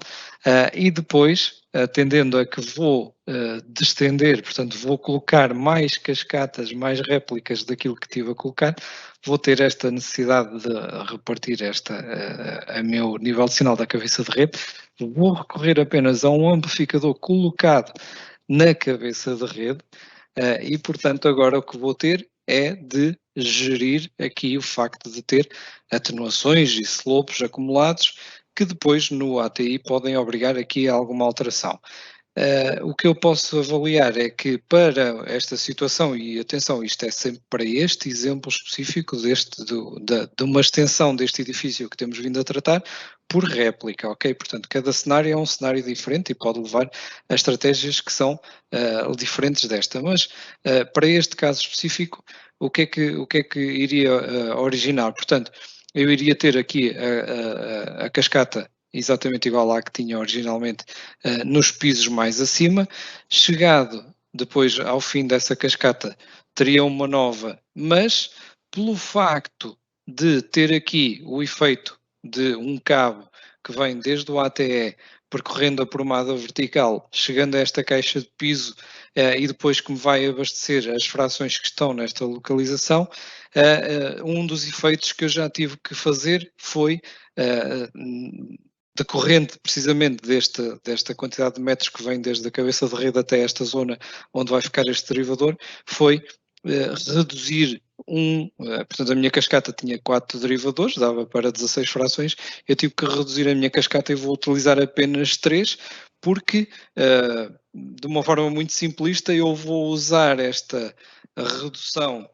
Speaker 1: E depois, atendendo a que vou destender, portanto, vou colocar mais cascatas, mais réplicas daquilo que tive a colocar, vou ter esta necessidade de repartir a meu nível de sinal da cabeça de rede, vou recorrer apenas a um amplificador colocado na cabeça de rede, e portanto agora o que vou ter é de gerir aqui o facto de ter atenuações e slopes acumulados que depois no ATI podem obrigar aqui a alguma alteração. O que eu posso avaliar é que para esta situação, e atenção, isto é sempre para este exemplo específico de uma extensão deste edifício que temos vindo a tratar, por réplica, ok? Portanto, cada cenário é um cenário diferente e pode levar a estratégias que são diferentes desta, mas para este caso específico, o que é que iria originar? Portanto, eu iria ter aqui a cascata exatamente igual à que tinha originalmente nos pisos mais acima. Chegado depois ao fim dessa cascata, teria uma nova, mas pelo facto de ter aqui o efeito de um cabo que vem desde o ATE percorrendo a promada vertical, chegando a esta caixa de piso e depois que me vai abastecer as frações que estão nesta localização, um dos efeitos que eu já tive que fazer foi decorrente precisamente desta quantidade de metros que vem desde a cabeça de rede até esta zona onde vai ficar este derivador, foi reduzir portanto a minha cascata tinha 4 derivadores, dava para 16 frações, eu tive que reduzir a minha cascata e vou utilizar apenas 3, porque de uma forma muito simplista eu vou usar esta redução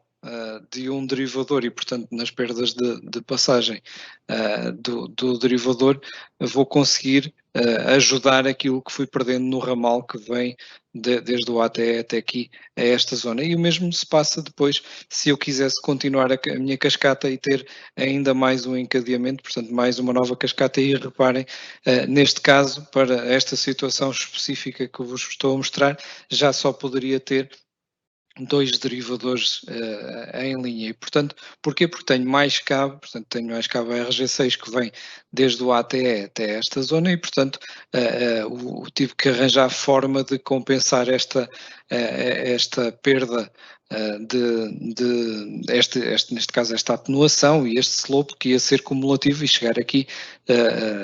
Speaker 1: de um derivador e, portanto, nas perdas de passagem do derivador, vou conseguir ajudar aquilo que fui perdendo no ramal que vem desde o ATE até aqui, a esta zona. E o mesmo se passa depois, se eu quisesse continuar a minha cascata e ter ainda mais um encadeamento, portanto, mais uma nova cascata, e reparem, neste caso, para esta situação específica que eu vos estou a mostrar, já só poderia ter 2 derivadores em linha e, portanto, porquê? Porque tenho mais cabo, portanto, tenho mais cabo RG6 que vem desde o ATE até esta zona e, portanto, tive que arranjar forma de compensar esta perda neste caso, esta atenuação e este slope que ia ser cumulativo e chegar aqui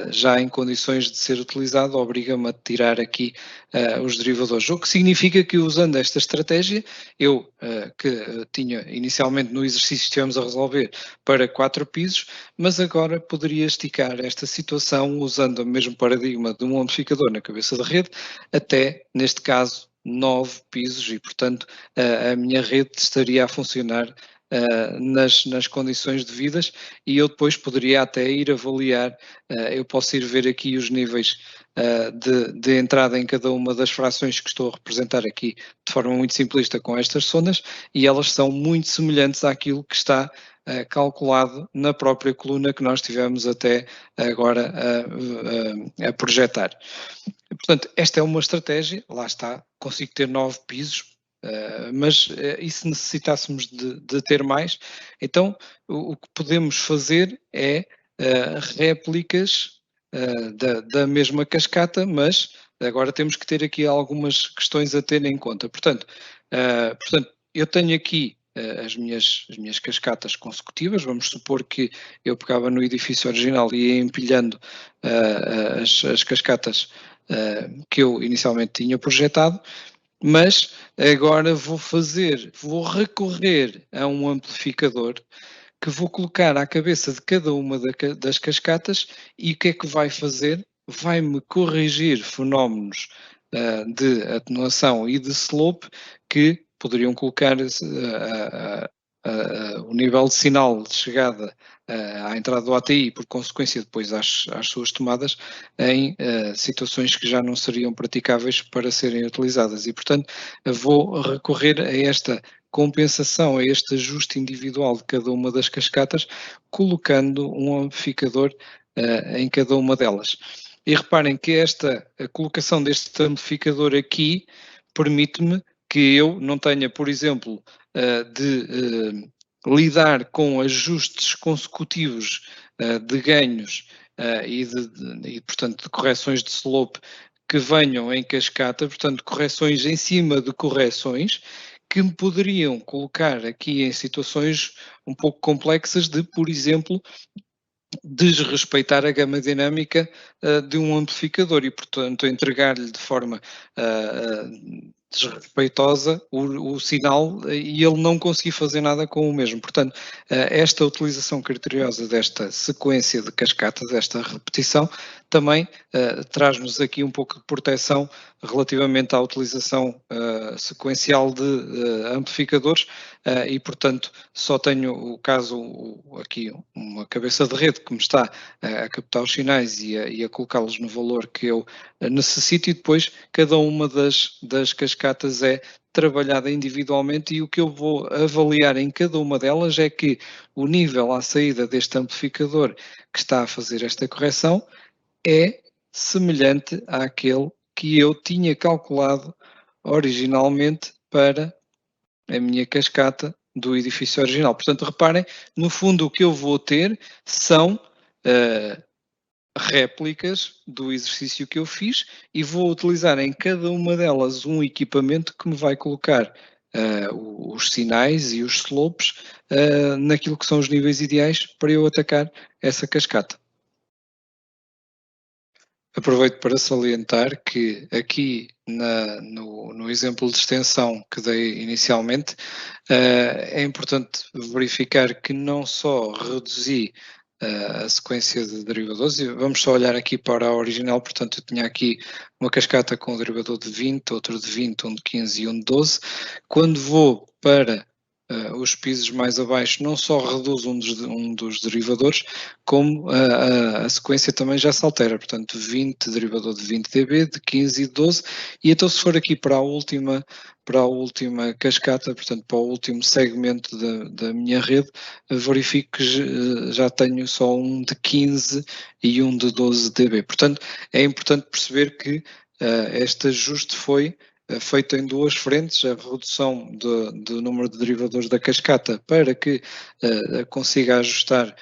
Speaker 1: já em condições de ser utilizado, obriga-me a tirar aqui os derivadores, o que significa que usando esta estratégia, eu que tinha inicialmente no exercício que estivemos a resolver para 4 pisos, mas agora poderia esticar esta situação usando o mesmo paradigma de um amplificador na cabeça da rede até, neste caso, 9 pisos e, portanto, a minha rede estaria a funcionar nas condições devidas e eu depois poderia até ir avaliar, eu posso ir ver aqui os níveis de entrada em cada uma das frações que estou a representar aqui de forma muito simplista com estas sondas e elas são muito semelhantes àquilo que está calculado na própria coluna que nós tivemos até agora a projetar. Portanto, esta é uma estratégia, lá está, consigo ter 9 pisos, mas e se necessitássemos de ter mais, então o que podemos fazer é réplicas da mesma cascata, mas agora temos que ter aqui algumas questões a ter em conta. Portanto, eu tenho aqui as minhas cascatas consecutivas, vamos supor que eu pegava no edifício original e ia empilhando as cascatas que eu inicialmente tinha projetado, mas agora vou recorrer a um amplificador que vou colocar à cabeça de cada uma das cascatas e o que é que vai fazer? Vai-me corrigir fenómenos de atenuação e de slope que poderiam colocar o nível de sinal de chegada à entrada do ATI, por consequência depois às suas tomadas, em situações que já não seriam praticáveis para serem utilizadas. E, portanto, vou recorrer a esta compensação, a este ajuste individual de cada uma das cascatas, colocando um amplificador em cada uma delas. E reparem que a colocação deste amplificador aqui permite-me que eu não tenha, por exemplo, de lidar com ajustes consecutivos de ganhos portanto, de correções de slope que venham em cascata, portanto, correções em cima de correções, que me poderiam colocar aqui em situações um pouco complexas de, por exemplo, desrespeitar a gama dinâmica de um amplificador e, portanto, entregar-lhe de forma desrespeitosa o sinal e ele não conseguir fazer nada com o mesmo. Portanto, esta utilização criteriosa desta sequência de cascata, desta repetição, também traz-nos aqui um pouco de proteção relativamente à utilização sequencial de amplificadores e, portanto, só tenho o caso aqui uma cabeça de rede que me está a captar os sinais e a colocá-los no valor que eu necessito e depois cada uma das cascatas é trabalhada individualmente e o que eu vou avaliar em cada uma delas é que o nível à saída deste amplificador que está a fazer esta correção é semelhante àquele que eu tinha calculado originalmente para a minha cascata do edifício original. Portanto, reparem, no fundo o que eu vou ter são réplicas do exercício que eu fiz e vou utilizar em cada uma delas um equipamento que me vai colocar os sinais e os slopes naquilo que são os níveis ideais para eu atacar essa cascata. Aproveito para salientar que aqui no exemplo de extensão que dei inicialmente, é importante verificar que não só reduzi a sequência de derivadores, e vamos só olhar aqui para a original, portanto eu tinha aqui uma cascata com um derivador de 20, outro de 20, um de 15 e um de 12. Quando vou para os pisos mais abaixo, não só reduz um dos derivadores, como a sequência também já se altera, portanto 20, derivador de 20 dB, de 15 e de 12, e então se for aqui para a última cascata, portanto para o último segmento da minha rede, verifico que já tenho só um de 15 e um de 12 dB. Portanto, é importante perceber que este ajuste foi feito em duas frentes, a redução do número de derivadores da cascata para que consiga ajustar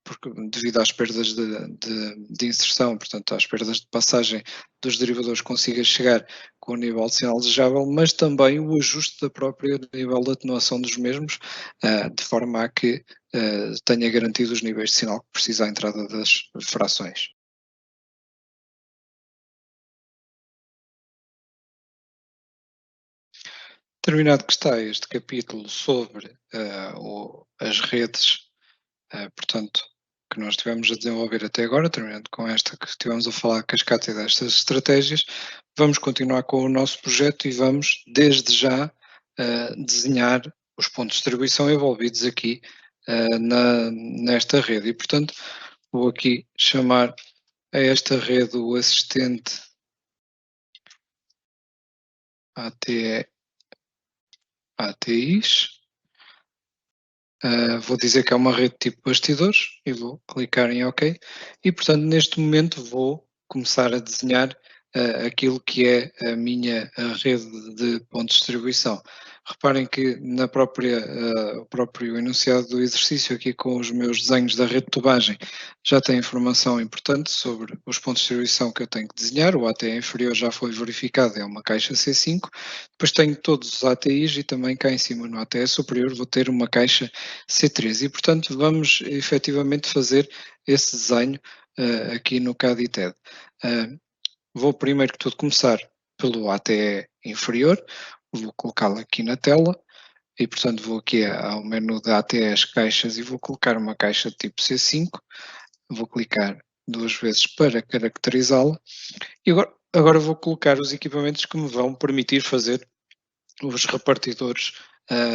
Speaker 1: porque, devido às perdas de inserção, portanto às perdas de passagem dos derivadores, consiga chegar com o nível de sinal desejável, mas também o ajuste da própria nível de atenuação dos mesmos, de forma a que tenha garantido os níveis de sinal que precisa à entrada das frações. Terminado que está este capítulo sobre as redes, portanto, que nós tivemos a desenvolver até agora, terminando com esta que estivemos a falar, cascata destas estratégias, vamos continuar com o nosso projeto e vamos, desde já, desenhar os pontos de distribuição envolvidos aqui nesta rede. E, portanto, vou aqui chamar a esta rede o assistente ATE, ATIs. Vou dizer que é uma rede tipo bastidores e vou clicar em OK. E, portanto, neste momento vou começar a desenhar aquilo que é a minha rede de pontos de distribuição. Reparem que o próprio enunciado do exercício aqui com os meus desenhos da rede de tubagem já tem informação importante sobre os pontos de distribuição que eu tenho que desenhar. O ATE inferior já foi verificado, é uma caixa C5. Depois tenho todos os ATIs e também cá em cima no ATE superior vou ter uma caixa C3 e, portanto, vamos efetivamente fazer esse desenho aqui no CAD-ITED. Vou primeiro que tudo começar pelo ATE inferior, vou colocá-lo aqui na tela e, portanto, vou aqui ao menu da ATEs caixas e vou colocar uma caixa de tipo C5, vou clicar duas vezes para caracterizá-la e agora vou colocar os equipamentos que me vão permitir fazer os repartidores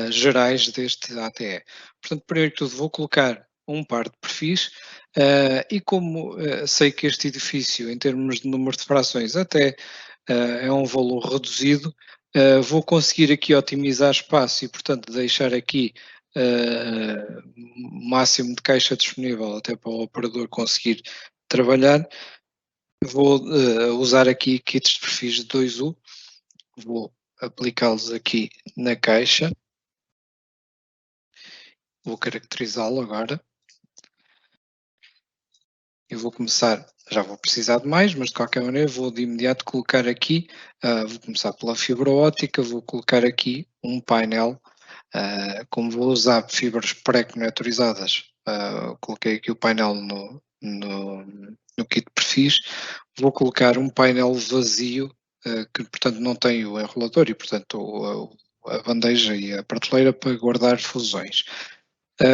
Speaker 1: gerais deste ATE. Portanto, primeiro que tudo vou colocar um par de perfis e como sei que este edifício, em termos de número de frações, até é um valor reduzido, vou conseguir aqui otimizar espaço e, portanto, deixar aqui o máximo de caixa disponível até para o operador conseguir trabalhar. Vou usar aqui kits de perfis de 2U, vou aplicá-los aqui na caixa Vou caracterizá-lo agora. Eu vou começar, já vou precisar de mais, mas de qualquer maneira vou de imediato colocar aqui, vou começar pela fibra óptica, vou colocar aqui um painel, como vou usar fibras pré-conectorizadas, coloquei aqui o painel no kit de perfis, vou colocar um painel vazio, que portanto não tem o enrolador e portanto a bandeja e a prateleira para guardar fusões.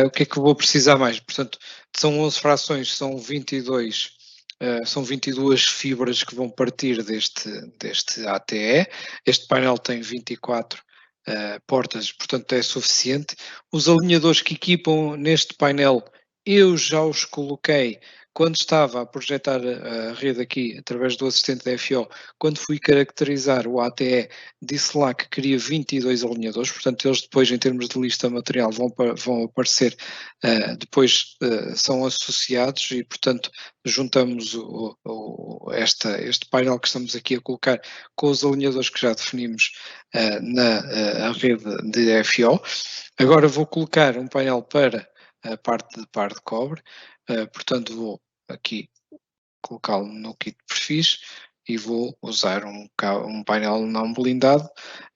Speaker 1: O que é que eu vou precisar mais? Portanto, são 11 frações, são 22, são 22 fibras que vão partir deste ATE. Este painel tem 24 portas, portanto é suficiente. Os alinhadores que equipam neste painel, eu já os coloquei quando estava a projetar a rede aqui, através do assistente da FO, quando fui caracterizar o ATE, disse lá que queria 22 alinhadores, portanto eles depois em termos de lista material vão aparecer, depois são associados e portanto juntamos este painel que estamos aqui a colocar com os alinhadores que já definimos na rede de FO. Agora vou colocar um painel para a parte de par de cobre, portanto vou aqui colocá-lo no kit de perfis e vou usar um painel não blindado,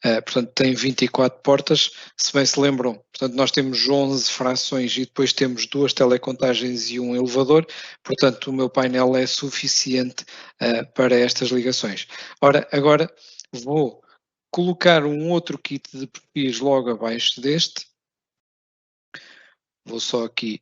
Speaker 1: portanto tem 24 portas, se bem se lembram, portanto nós temos 11 frações e depois temos 2 telecontagens e um elevador, portanto o meu painel é suficiente para estas ligações. Ora, agora vou colocar um outro kit de perfis logo abaixo deste, vou só aqui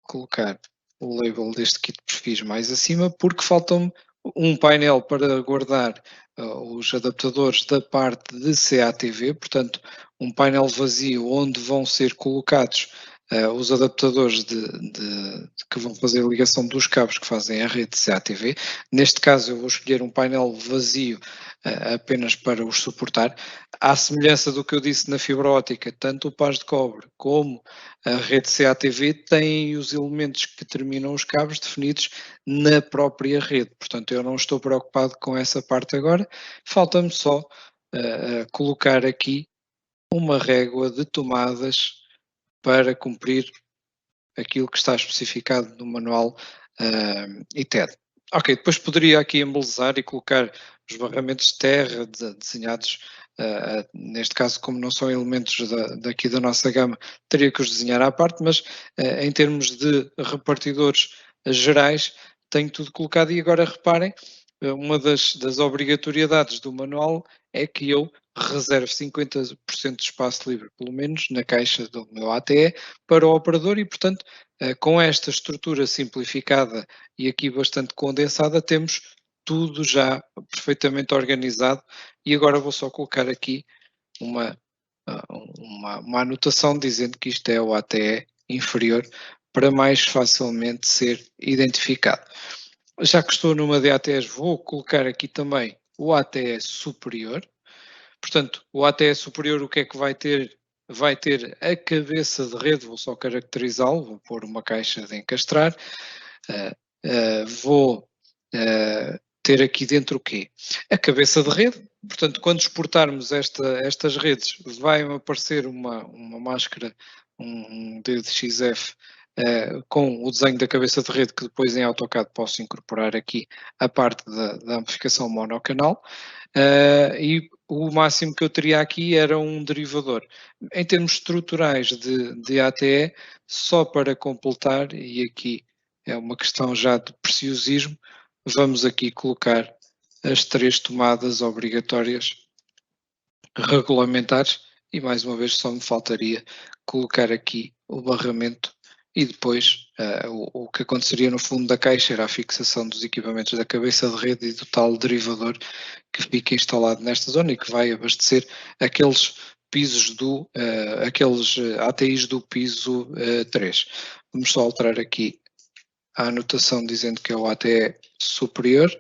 Speaker 1: colocar o label deste kit de perfis mais acima, porque faltam-me um painel para guardar os adaptadores da parte de CATV, portanto, um painel vazio onde vão ser colocados os adaptadores que vão fazer a ligação dos cabos que fazem a rede CATV. Neste caso, eu vou escolher um painel vazio apenas para os suportar. À semelhança do que eu disse na fibra óptica, tanto o pás de cobre como a rede CATV tem os elementos que terminam os cabos definidos na própria rede, portanto eu não estou preocupado com essa parte agora, falta-me só colocar aqui uma régua de tomadas para cumprir aquilo que está especificado no manual ITED. Ok, depois poderia aqui embelezar e colocar os barramentos de terra desenhados, neste caso como não são elementos daqui da nossa gama, teria que os desenhar à parte, mas em termos de repartidores gerais, tenho tudo colocado e agora reparem, uma das obrigatoriedades do manual é que eu reserve 50% de espaço livre, pelo menos, na caixa do meu ATE, para o operador e, portanto, com esta estrutura simplificada e aqui bastante condensada, temos tudo já perfeitamente organizado e agora vou só colocar aqui uma, uma anotação dizendo que isto é o ATE inferior para mais facilmente ser identificado. Já que estou numa de ATEs, vou colocar aqui também o ATE superior. Portanto, o ATE superior o que é que vai ter? Vai ter a cabeça de rede, vou só caracterizá-lo, vou pôr uma caixa de encastrar, vou ter aqui dentro o quê? A cabeça de rede, portanto, quando exportarmos estas redes, vai-me aparecer uma máscara, um DXF, com o desenho da cabeça de rede que depois em AutoCAD posso incorporar aqui a parte da amplificação monocanal, e o máximo que eu teria aqui era um derivador. Em termos estruturais de ATE, só para completar, e aqui é uma questão já de preciosismo, vamos aqui colocar as 3 tomadas obrigatórias regulamentares e mais uma vez só me faltaria colocar aqui o barramento e depois o que aconteceria no fundo da caixa era a fixação dos equipamentos da cabeça de rede e do tal derivador que fica instalado nesta zona e que vai abastecer aqueles pisos aqueles ATIs do piso 3. Vamos só alterar aqui a anotação dizendo que é o ATE superior.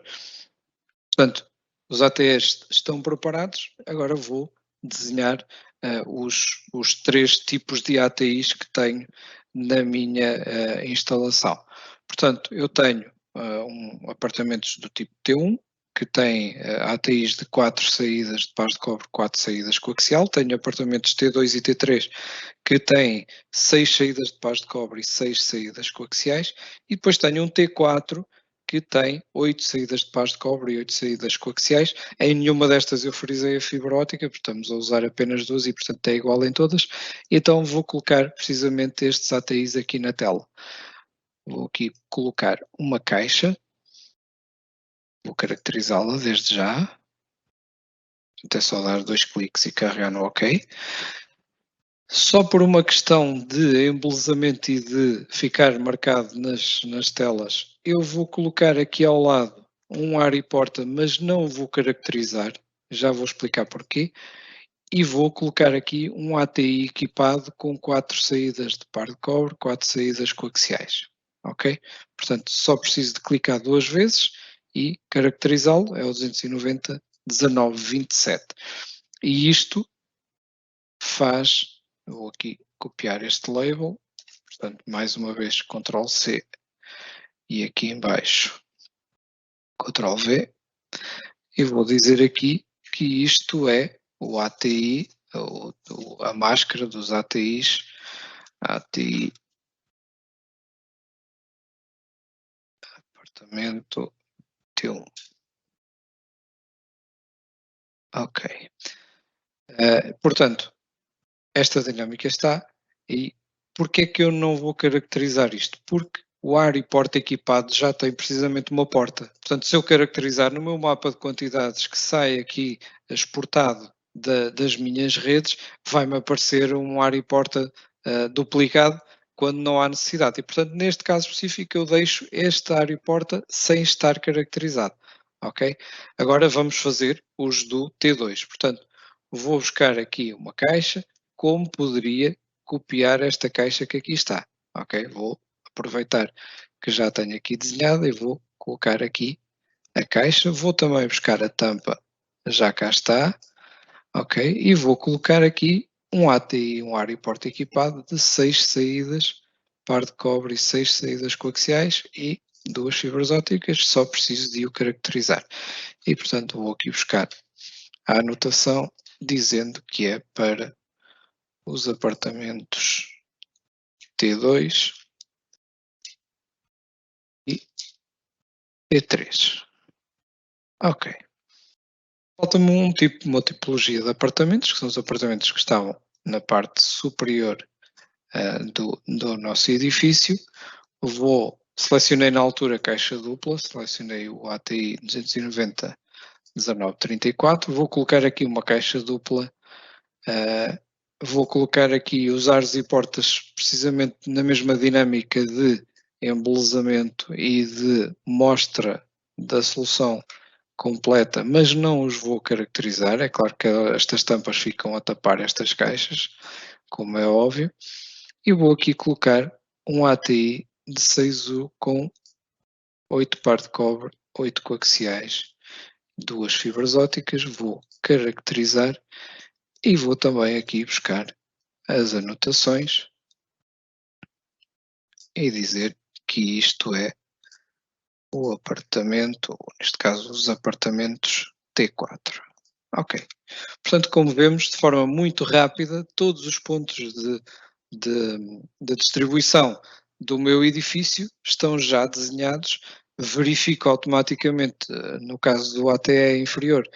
Speaker 1: Portanto, os ATEs estão preparados, agora vou desenhar os 3 tipos de ATIs que tenho na minha instalação. Portanto, eu tenho apartamentos do tipo T1, que tem ATIs de 4 saídas de pares de cobre, 4 saídas coaxial. Tenho apartamentos T2 e T3 que têm 6 saídas de pares de cobre e 6 saídas coaxiais. E depois tenho um T4 que tem 8 saídas de pares de cobre e 8 saídas coaxiais. Em nenhuma destas eu frisei a fibra óptica, porque estamos a usar apenas 2 e portanto é igual em todas. Então vou colocar precisamente estes ATIs aqui na tela. Vou aqui colocar uma caixa. Vou caracterizá-la desde já. É só dar 2 cliques e carregar no OK. Só por uma questão de embelezamento e de ficar marcado nas telas, eu vou colocar aqui ao lado um ARRI porta, mas não vou caracterizar. Já vou explicar porquê. E vou colocar aqui um ATI equipado com 4 saídas de par de cobre, 4 saídas coaxiais. Ok? Portanto, só preciso de clicar 2 vezes e caracterizá-lo, é o 290.19.27. E isto faz, vou aqui copiar este label, portanto, mais uma vez, Ctrl C e aqui em baixo, Ctrl V, e vou dizer aqui que isto é o ATI, a máscara dos ATIs, ATI apartamento T1. Ok. Portanto, esta dinâmica está, e porquê é que eu não vou caracterizar isto? Porque o ARRI porta equipado já tem precisamente uma porta. Portanto, se eu caracterizar no meu mapa de quantidades que sai aqui exportado das minhas redes, vai-me aparecer um ARRI porta duplicado quando não há necessidade. E, portanto, neste caso específico, eu deixo este ARRI porta sem estar caracterizado. Ok? Agora vamos fazer os do T2. Portanto, vou buscar aqui uma caixa. Como poderia copiar esta caixa que aqui está? Ok? Vou aproveitar que já tenho aqui desenhada e vou colocar aqui a caixa. Vou também buscar a tampa, já cá está. Ok? E vou colocar aqui um ATI, um ARRI porta equipado de 6 saídas, par de cobre e 6 saídas coaxiais e 2 fibras ópticas, só preciso de o caracterizar. E portanto vou aqui buscar a anotação dizendo que é para os apartamentos T2 e T3. Ok. Falta-me uma tipologia de apartamentos, que são os apartamentos que estavam na parte superior do nosso edifício. Selecionei na altura a caixa dupla, selecionei o ATI 290.19.34. Vou colocar aqui uma caixa dupla. Vou colocar aqui os ares e portas precisamente na mesma dinâmica de embelezamento e de mostra da solução completa, mas não os vou caracterizar. É claro que estas tampas ficam a tapar estas caixas, como é óbvio. E vou aqui colocar um ATI de 6U com 8 par de cobre, 8 coaxiais, 2 fibras ópticas. Vou caracterizar e vou também aqui buscar as anotações e dizer que isto é o apartamento, ou neste caso os apartamentos T4. Ok. Portanto, como vemos, de forma muito rápida, todos os pontos de distribuição do meu edifício estão já desenhados. Verifico automaticamente, no caso do ATE inferior,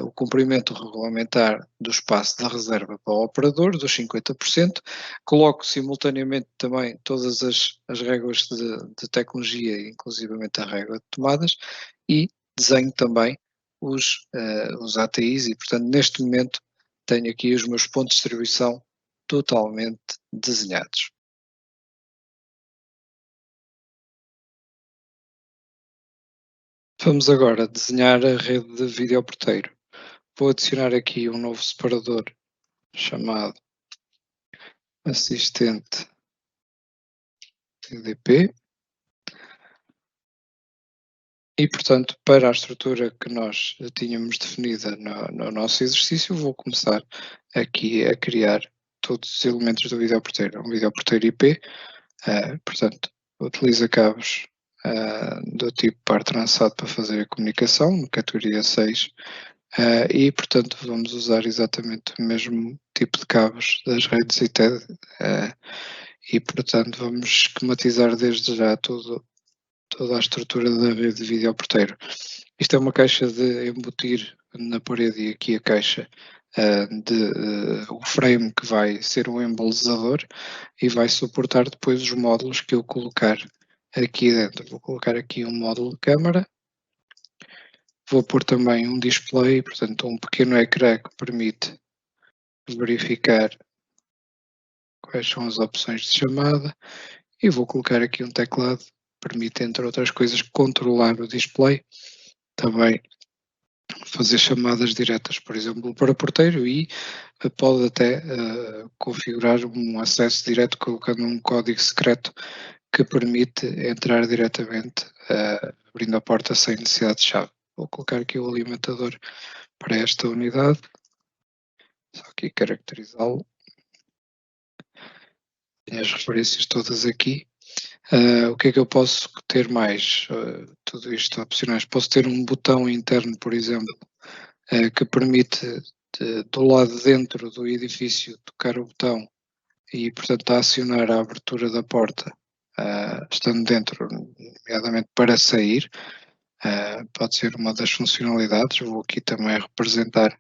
Speaker 1: o cumprimento regulamentar do espaço da reserva para o operador, dos 50%, coloco simultaneamente também todas as réguas de tecnologia, inclusivamente a régua de tomadas, e desenho também os ATIs e, portanto, neste momento tenho aqui os meus pontos de distribuição totalmente desenhados. Vamos agora desenhar a rede de videoporteiro. Vou adicionar aqui um novo separador chamado assistente TDP e, portanto, para a estrutura que nós tínhamos definida no nosso exercício, vou começar aqui a criar todos os elementos do videoporteiro. Um videoporteiro IP, portanto, utiliza cabos do tipo par trançado para fazer a comunicação, no categoria 6, e portanto vamos usar exatamente o mesmo tipo de cabos das redes ITED, e portanto vamos esquematizar desde já toda a estrutura da rede de vídeo porteiro. Isto é uma caixa de embutir na parede, e aqui a caixa o frame que vai ser um embelezador e vai suportar depois os módulos que eu colocar aqui dentro. Vou colocar aqui um módulo de câmara, vou pôr também um display, portanto um pequeno ecrã que permite verificar quais são as opções de chamada, e vou colocar aqui um teclado que permite, entre outras coisas, controlar o display, também fazer chamadas diretas, por exemplo, para porteiro, e pode até configurar um acesso direto colocando um código secreto que permite entrar diretamente, abrindo a porta sem necessidade de chave. Vou colocar aqui o alimentador para esta unidade, só aqui caracterizá-lo. Tenho as referências todas aqui. O que é que eu posso ter mais? Tudo isto opcionais. Posso ter um botão interno, por exemplo, que permite do lado de dentro do edifício tocar o botão e, portanto, acionar a abertura da porta, estando dentro, nomeadamente para sair. Pode ser uma das funcionalidades. Vou aqui também representar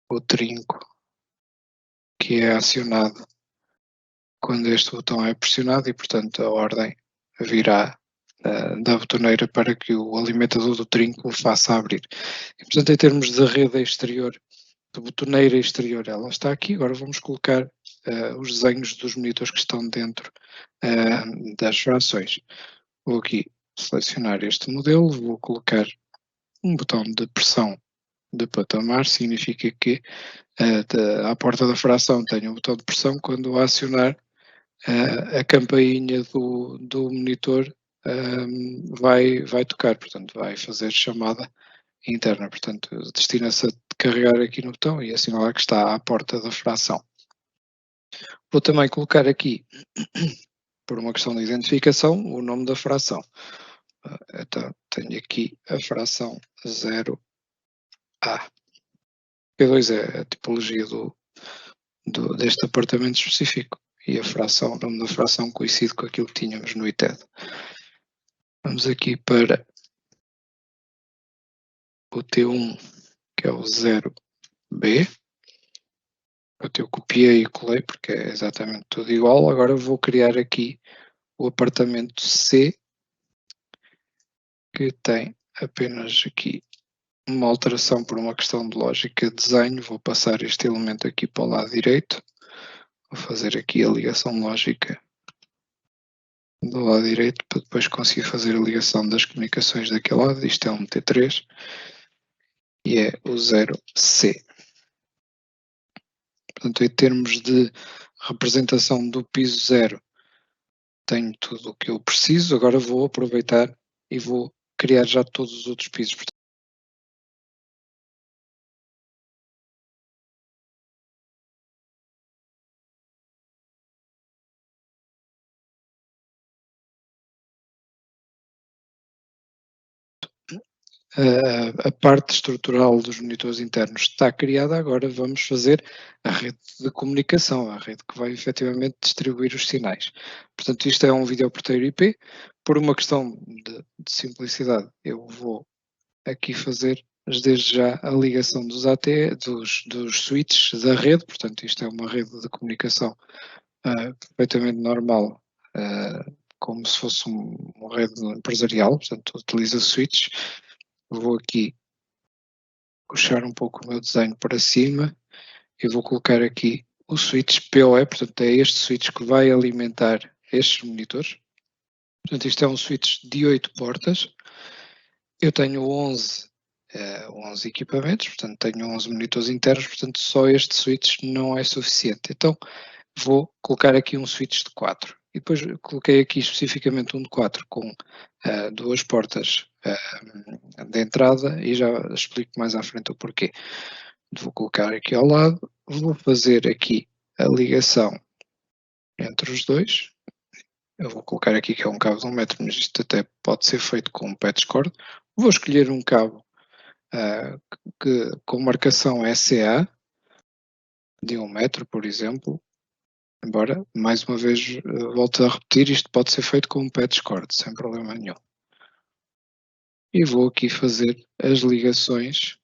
Speaker 1: o trinco que é acionado quando este botão é pressionado e, portanto, a ordem virá da betoneira para que o alimentador do trinco o faça abrir. E, portanto, em termos de rede exterior, de betoneira exterior, ela está aqui. Agora vamos colocar os desenhos dos monitores que estão dentro das frações. Vou aqui selecionar este modelo, vou colocar um botão de pressão de patamar, significa que à porta da fração tenho um botão de pressão. Quando acionar a campainha do monitor vai tocar, portanto vai fazer chamada interna, portanto destina-se a carregar aqui no botão e assinalar que está à porta da fração. Vou também colocar aqui, por uma questão de identificação, o nome da fração. Então tenho aqui a fração 0A. P2 é a tipologia deste apartamento específico, e a fração, o nome da fração coincide com aquilo que tínhamos no ITED. Vamos aqui para o T1, que é o 0B. Eu copiei e colei porque é exatamente tudo igual. Agora vou criar aqui o apartamento C, que tem apenas aqui uma alteração por uma questão de lógica de desenho. Vou passar este elemento aqui para o lado direito. Vou fazer aqui a ligação lógica do lado direito para depois conseguir fazer a ligação das comunicações daquele lado. Isto é um T3 e é o 0C. Portanto, em termos de representação do piso 0, tenho tudo o que eu preciso. Agora vou aproveitar e vou criar já todos os outros pisos. A parte estrutural dos monitores internos está criada. Agora vamos fazer a rede de comunicação, a rede que vai efetivamente distribuir os sinais. Portanto, isto é um videoporteiro IP. Por uma questão de simplicidade, eu vou aqui fazer desde já a ligação dos AT, dos switches da rede. Portanto, isto é uma rede de comunicação perfeitamente normal, como se fosse uma rede empresarial. Portanto, utiliza switches. Vou aqui puxar um pouco o meu desenho para cima e vou colocar aqui o switch PoE, portanto é este switch que vai alimentar estes monitores. Portanto, isto é um switch de 8 portas. Eu tenho 11 equipamentos, portanto tenho 11 monitores internos, portanto só este switch não é suficiente. Então vou colocar aqui um switch de 4. E depois coloquei aqui especificamente um de 4 com duas portas de entrada, e já explico mais à frente o porquê. Vou colocar aqui ao lado, vou fazer aqui a ligação entre os dois. eu vou colocar aqui que é um cabo de 1 metro, mas isto até pode ser feito com um patch cord. Vou escolher um cabo com marcação SA de 1 metro, por exemplo. Embora, mais uma vez, volto a repetir, isto pode ser feito com um patch cord, sem problema nenhum. E vou aqui fazer as ligações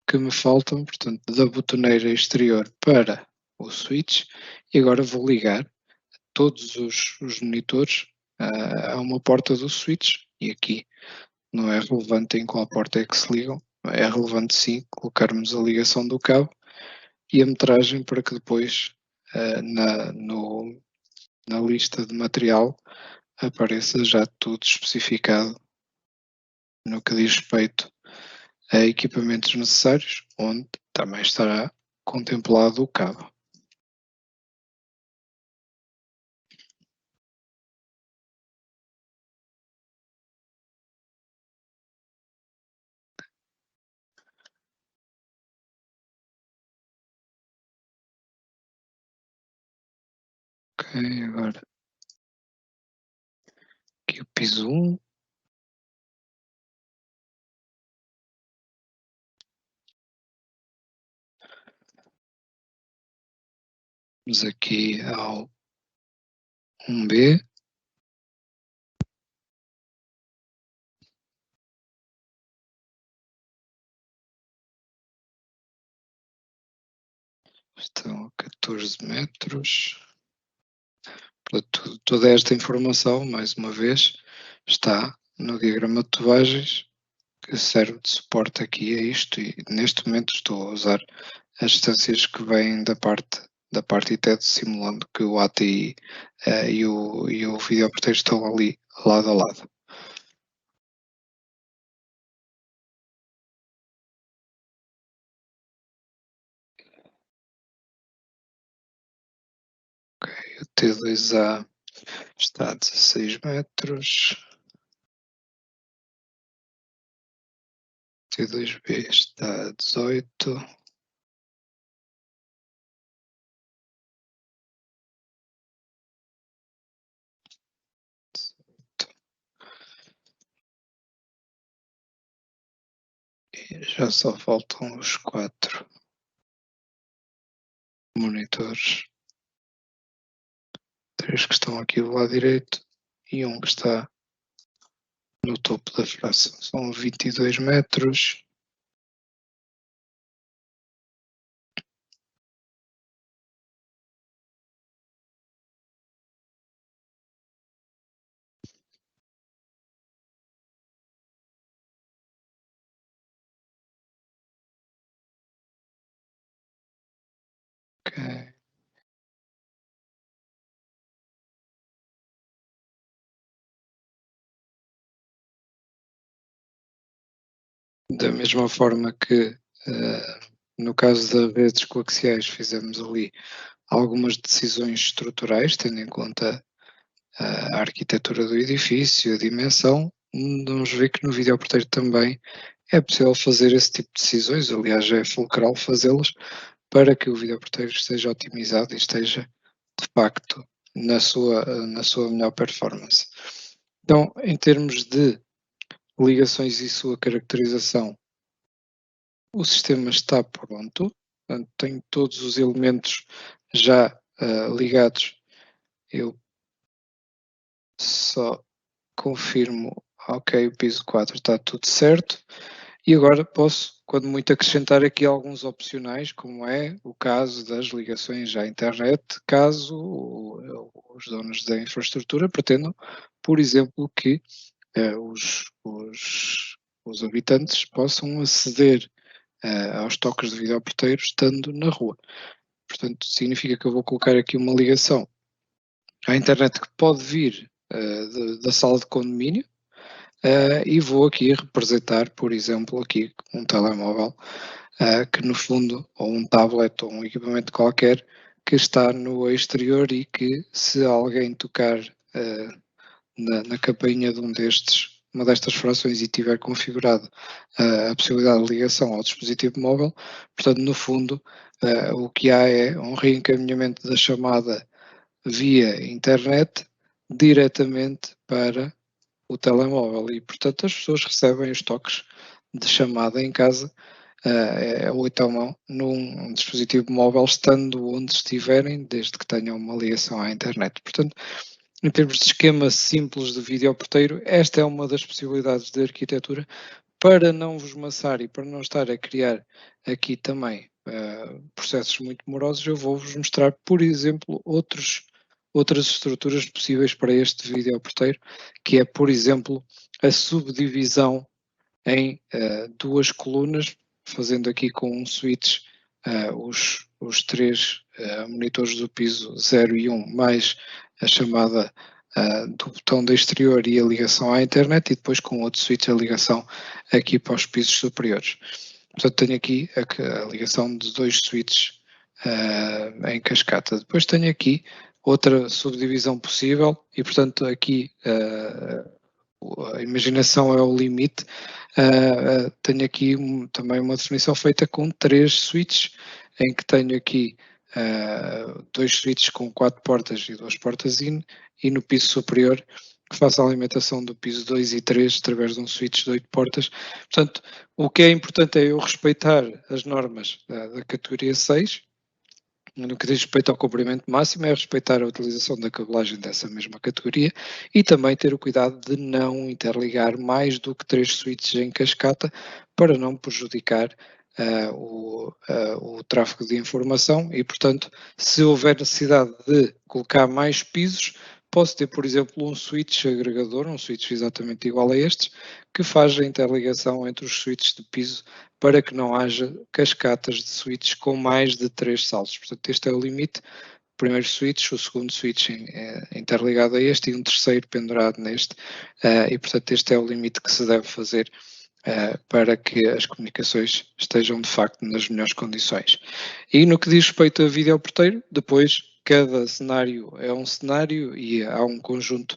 Speaker 1: que me faltam, portanto, da botoneira exterior para o switch, e agora vou ligar todos os monitores a uma porta do switch, e aqui não é relevante em qual porta é que se ligam, é relevante sim colocarmos a ligação do cabo e a metragem para que depois na lista de material apareça já tudo especificado no que diz respeito a equipamentos necessários, onde também estará contemplado o cabo. Ok, agora aqui o piso 1. Vamos aqui ao 1B. Estão 14 metros. Portanto, toda esta informação, mais uma vez, está no diagrama de tubagens que serve de suporte aqui a isto, e neste momento estou a usar as distâncias que vêm da parte ITED, simulando que o ATI e o videoporteiro estão ali lado a lado. Ok, o T2A está a 16 metros. T2B está a 18. E já só faltam os 4 monitores. 3 que estão aqui do lado direito e um que está no topo da fração. São 22 metros. Okay. Da mesma forma que no caso das redes coaxiais fizemos ali algumas decisões estruturais, tendo em conta a arquitetura do edifício, a dimensão, vamos ver que no videoporteiro também é possível fazer esse tipo de decisões, aliás é fulcral fazê-las para que o videoporteiro esteja otimizado e esteja de facto na sua melhor performance. Então, em termos de ligações e sua caracterização, o sistema está pronto, portanto, tenho todos os elementos já ligados. Eu só confirmo, ok, o piso 4 está tudo certo. E agora posso, quando muito, acrescentar aqui alguns opcionais, como é o caso das ligações à internet, caso os donos da infraestrutura pretendam, por exemplo, que os habitantes possam aceder aos toques de videoporteiro estando na rua. Portanto, significa que eu vou colocar aqui uma ligação à internet que pode vir da sala de condomínio e vou aqui representar, por exemplo, aqui um telemóvel que no fundo, ou um tablet ou um equipamento qualquer que está no exterior e que se alguém tocar na campainha de uma destas frações e tiver configurado a possibilidade de ligação ao dispositivo móvel, portanto, no fundo, o que há é um reencaminhamento da chamada via internet diretamente para o telemóvel e, portanto, as pessoas recebem os toques de chamada em casa ou então num dispositivo móvel, estando onde estiverem, desde que tenham uma ligação à internet. Portanto, em termos de esquema simples de videoporteiro, esta é uma das possibilidades de arquitetura para não vos maçar e para não estar a criar aqui também processos muito morosos. Eu vou-vos mostrar, por exemplo, outras estruturas possíveis para este videoporteiro, que é, por exemplo, a subdivisão em duas colunas, fazendo aqui com um switch os três monitores do piso 0 e 1, mais a chamada do botão de exterior e a ligação à internet, e depois com outro switch a ligação aqui para os pisos superiores. Portanto, tenho aqui a ligação de dois switches em cascata. Depois tenho aqui outra subdivisão possível e, portanto, aqui a imaginação é o limite. Tenho aqui também uma definição feita com 3 switches, em que tenho aqui dois switches com 4 portas e 2 portas in, e no piso superior que faço a alimentação do piso 2 e 3 através de um switch de 8 portas. Portanto, o que é importante é eu respeitar as normas da categoria 6. No que diz respeito ao comprimento máximo, é respeitar a utilização da cabelagem dessa mesma categoria e também ter o cuidado de não interligar mais do que 3 switches em cascata para não prejudicar o tráfego de informação e, portanto, se houver necessidade de colocar mais pisos, posso ter, por exemplo, um switch agregador, um switch exatamente igual a estes, que faz a interligação entre os switches de piso para que não haja cascatas de switches com mais de 3 saltos. Portanto, este é o limite. O primeiro switch, o segundo switch interligado a este e um terceiro pendurado neste. E, portanto, este é o limite que se deve fazer para que as comunicações estejam de facto nas melhores condições. E no que diz respeito a videoporteiro, depois cada cenário é um cenário e há um conjunto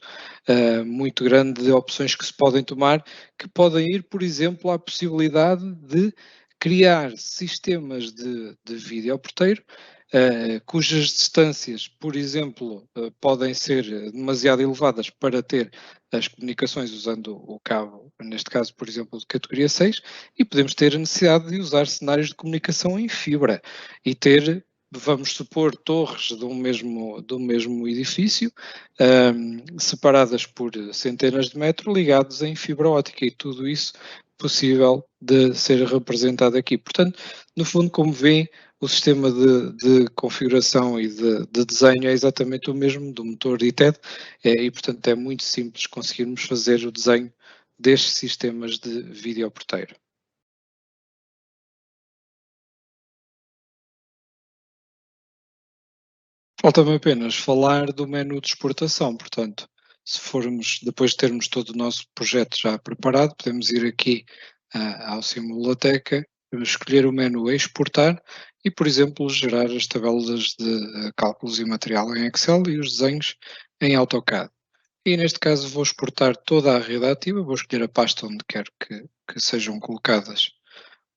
Speaker 1: muito grande de opções que se podem tomar, que podem ir, por exemplo, à possibilidade de criar sistemas de videoporteiro cujas distâncias, por exemplo, podem ser demasiado elevadas para ter as comunicações usando o cabo, neste caso, por exemplo, de categoria 6, e podemos ter a necessidade de usar cenários de comunicação em fibra e ter, vamos supor, torres de um mesmo edifício, separadas por centenas de metros, ligados em fibra óptica, e tudo isso possível de ser representado aqui. Portanto, no fundo, como veem, o sistema de configuração e de desenho é exatamente o mesmo do motor ITED e, portanto, é muito simples conseguirmos fazer o desenho destes sistemas de videoporteiro. Falta-me apenas falar do menu de exportação, portanto, se formos, depois de termos todo o nosso projeto já preparado, podemos ir aqui ao Simulateca, escolher o menu Exportar e, por exemplo, gerar as tabelas de cálculos e material em Excel e os desenhos em AutoCAD. E neste caso vou exportar toda a rede ativa, vou escolher a pasta onde quero que sejam colocadas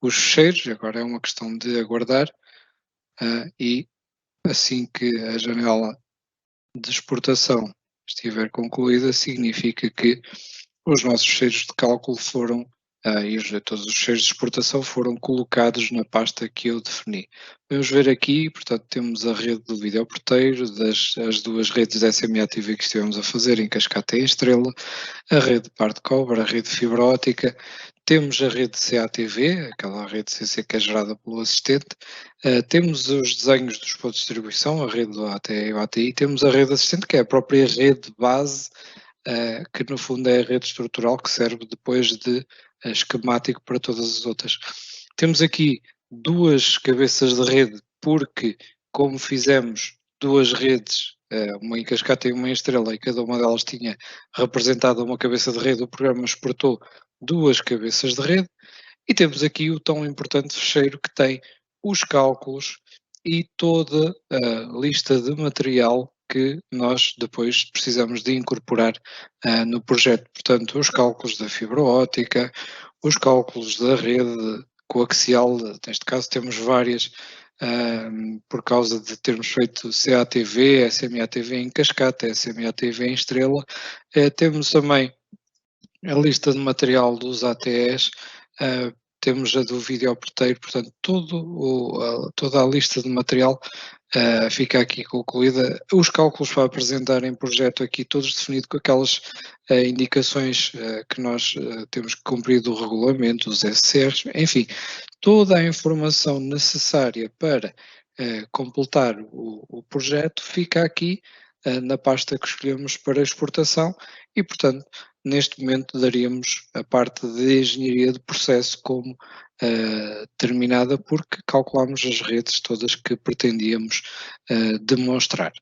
Speaker 1: os fecheiros, agora é uma questão de aguardar e assim que a janela de exportação estiver concluída, significa que os nossos fecheiros de cálculo foram, todos os fecheiros de exportação foram colocados na pasta que eu defini. Vamos ver aqui, portanto, temos a rede do videoporteiro, as duas redes SMA TV que estivemos a fazer em cascata e em estrela, a rede de par de cobre, a rede de fibra óptica, temos a rede CATV, aquela rede CC que é gerada pelo assistente, temos os desenhos dos pontos de distribuição, a rede do ATE e o ATI, temos a rede assistente, que é a própria rede base, que no fundo é a rede estrutural que serve depois de esquemático para todas as outras. Temos aqui duas cabeças de rede, porque como fizemos duas redes, uma em cascata e uma em estrela, e cada uma delas tinha representado uma cabeça de rede, o programa exportou duas cabeças de rede, e temos aqui o tão importante fecheiro que tem os cálculos e toda a lista de material que nós depois precisamos de incorporar no projeto. Portanto, os cálculos da fibra óptica, os cálculos da rede coaxial, neste caso temos várias por causa de termos feito CATV, SMATV em cascata, SMATV em estrela. Temos também a lista de material dos ATEs, temos a do videoporteiro, portanto, toda a lista de material fica aqui concluída. Os cálculos para apresentar em projeto aqui, todos definidos com aquelas indicações que nós temos que cumprir do regulamento, os SCRs, enfim, toda a informação necessária para completar o projeto fica aqui na pasta que escolhemos para exportação e, portanto, neste momento daríamos a parte de engenharia de processo como terminada porque calculámos as redes todas que pretendíamos demonstrar.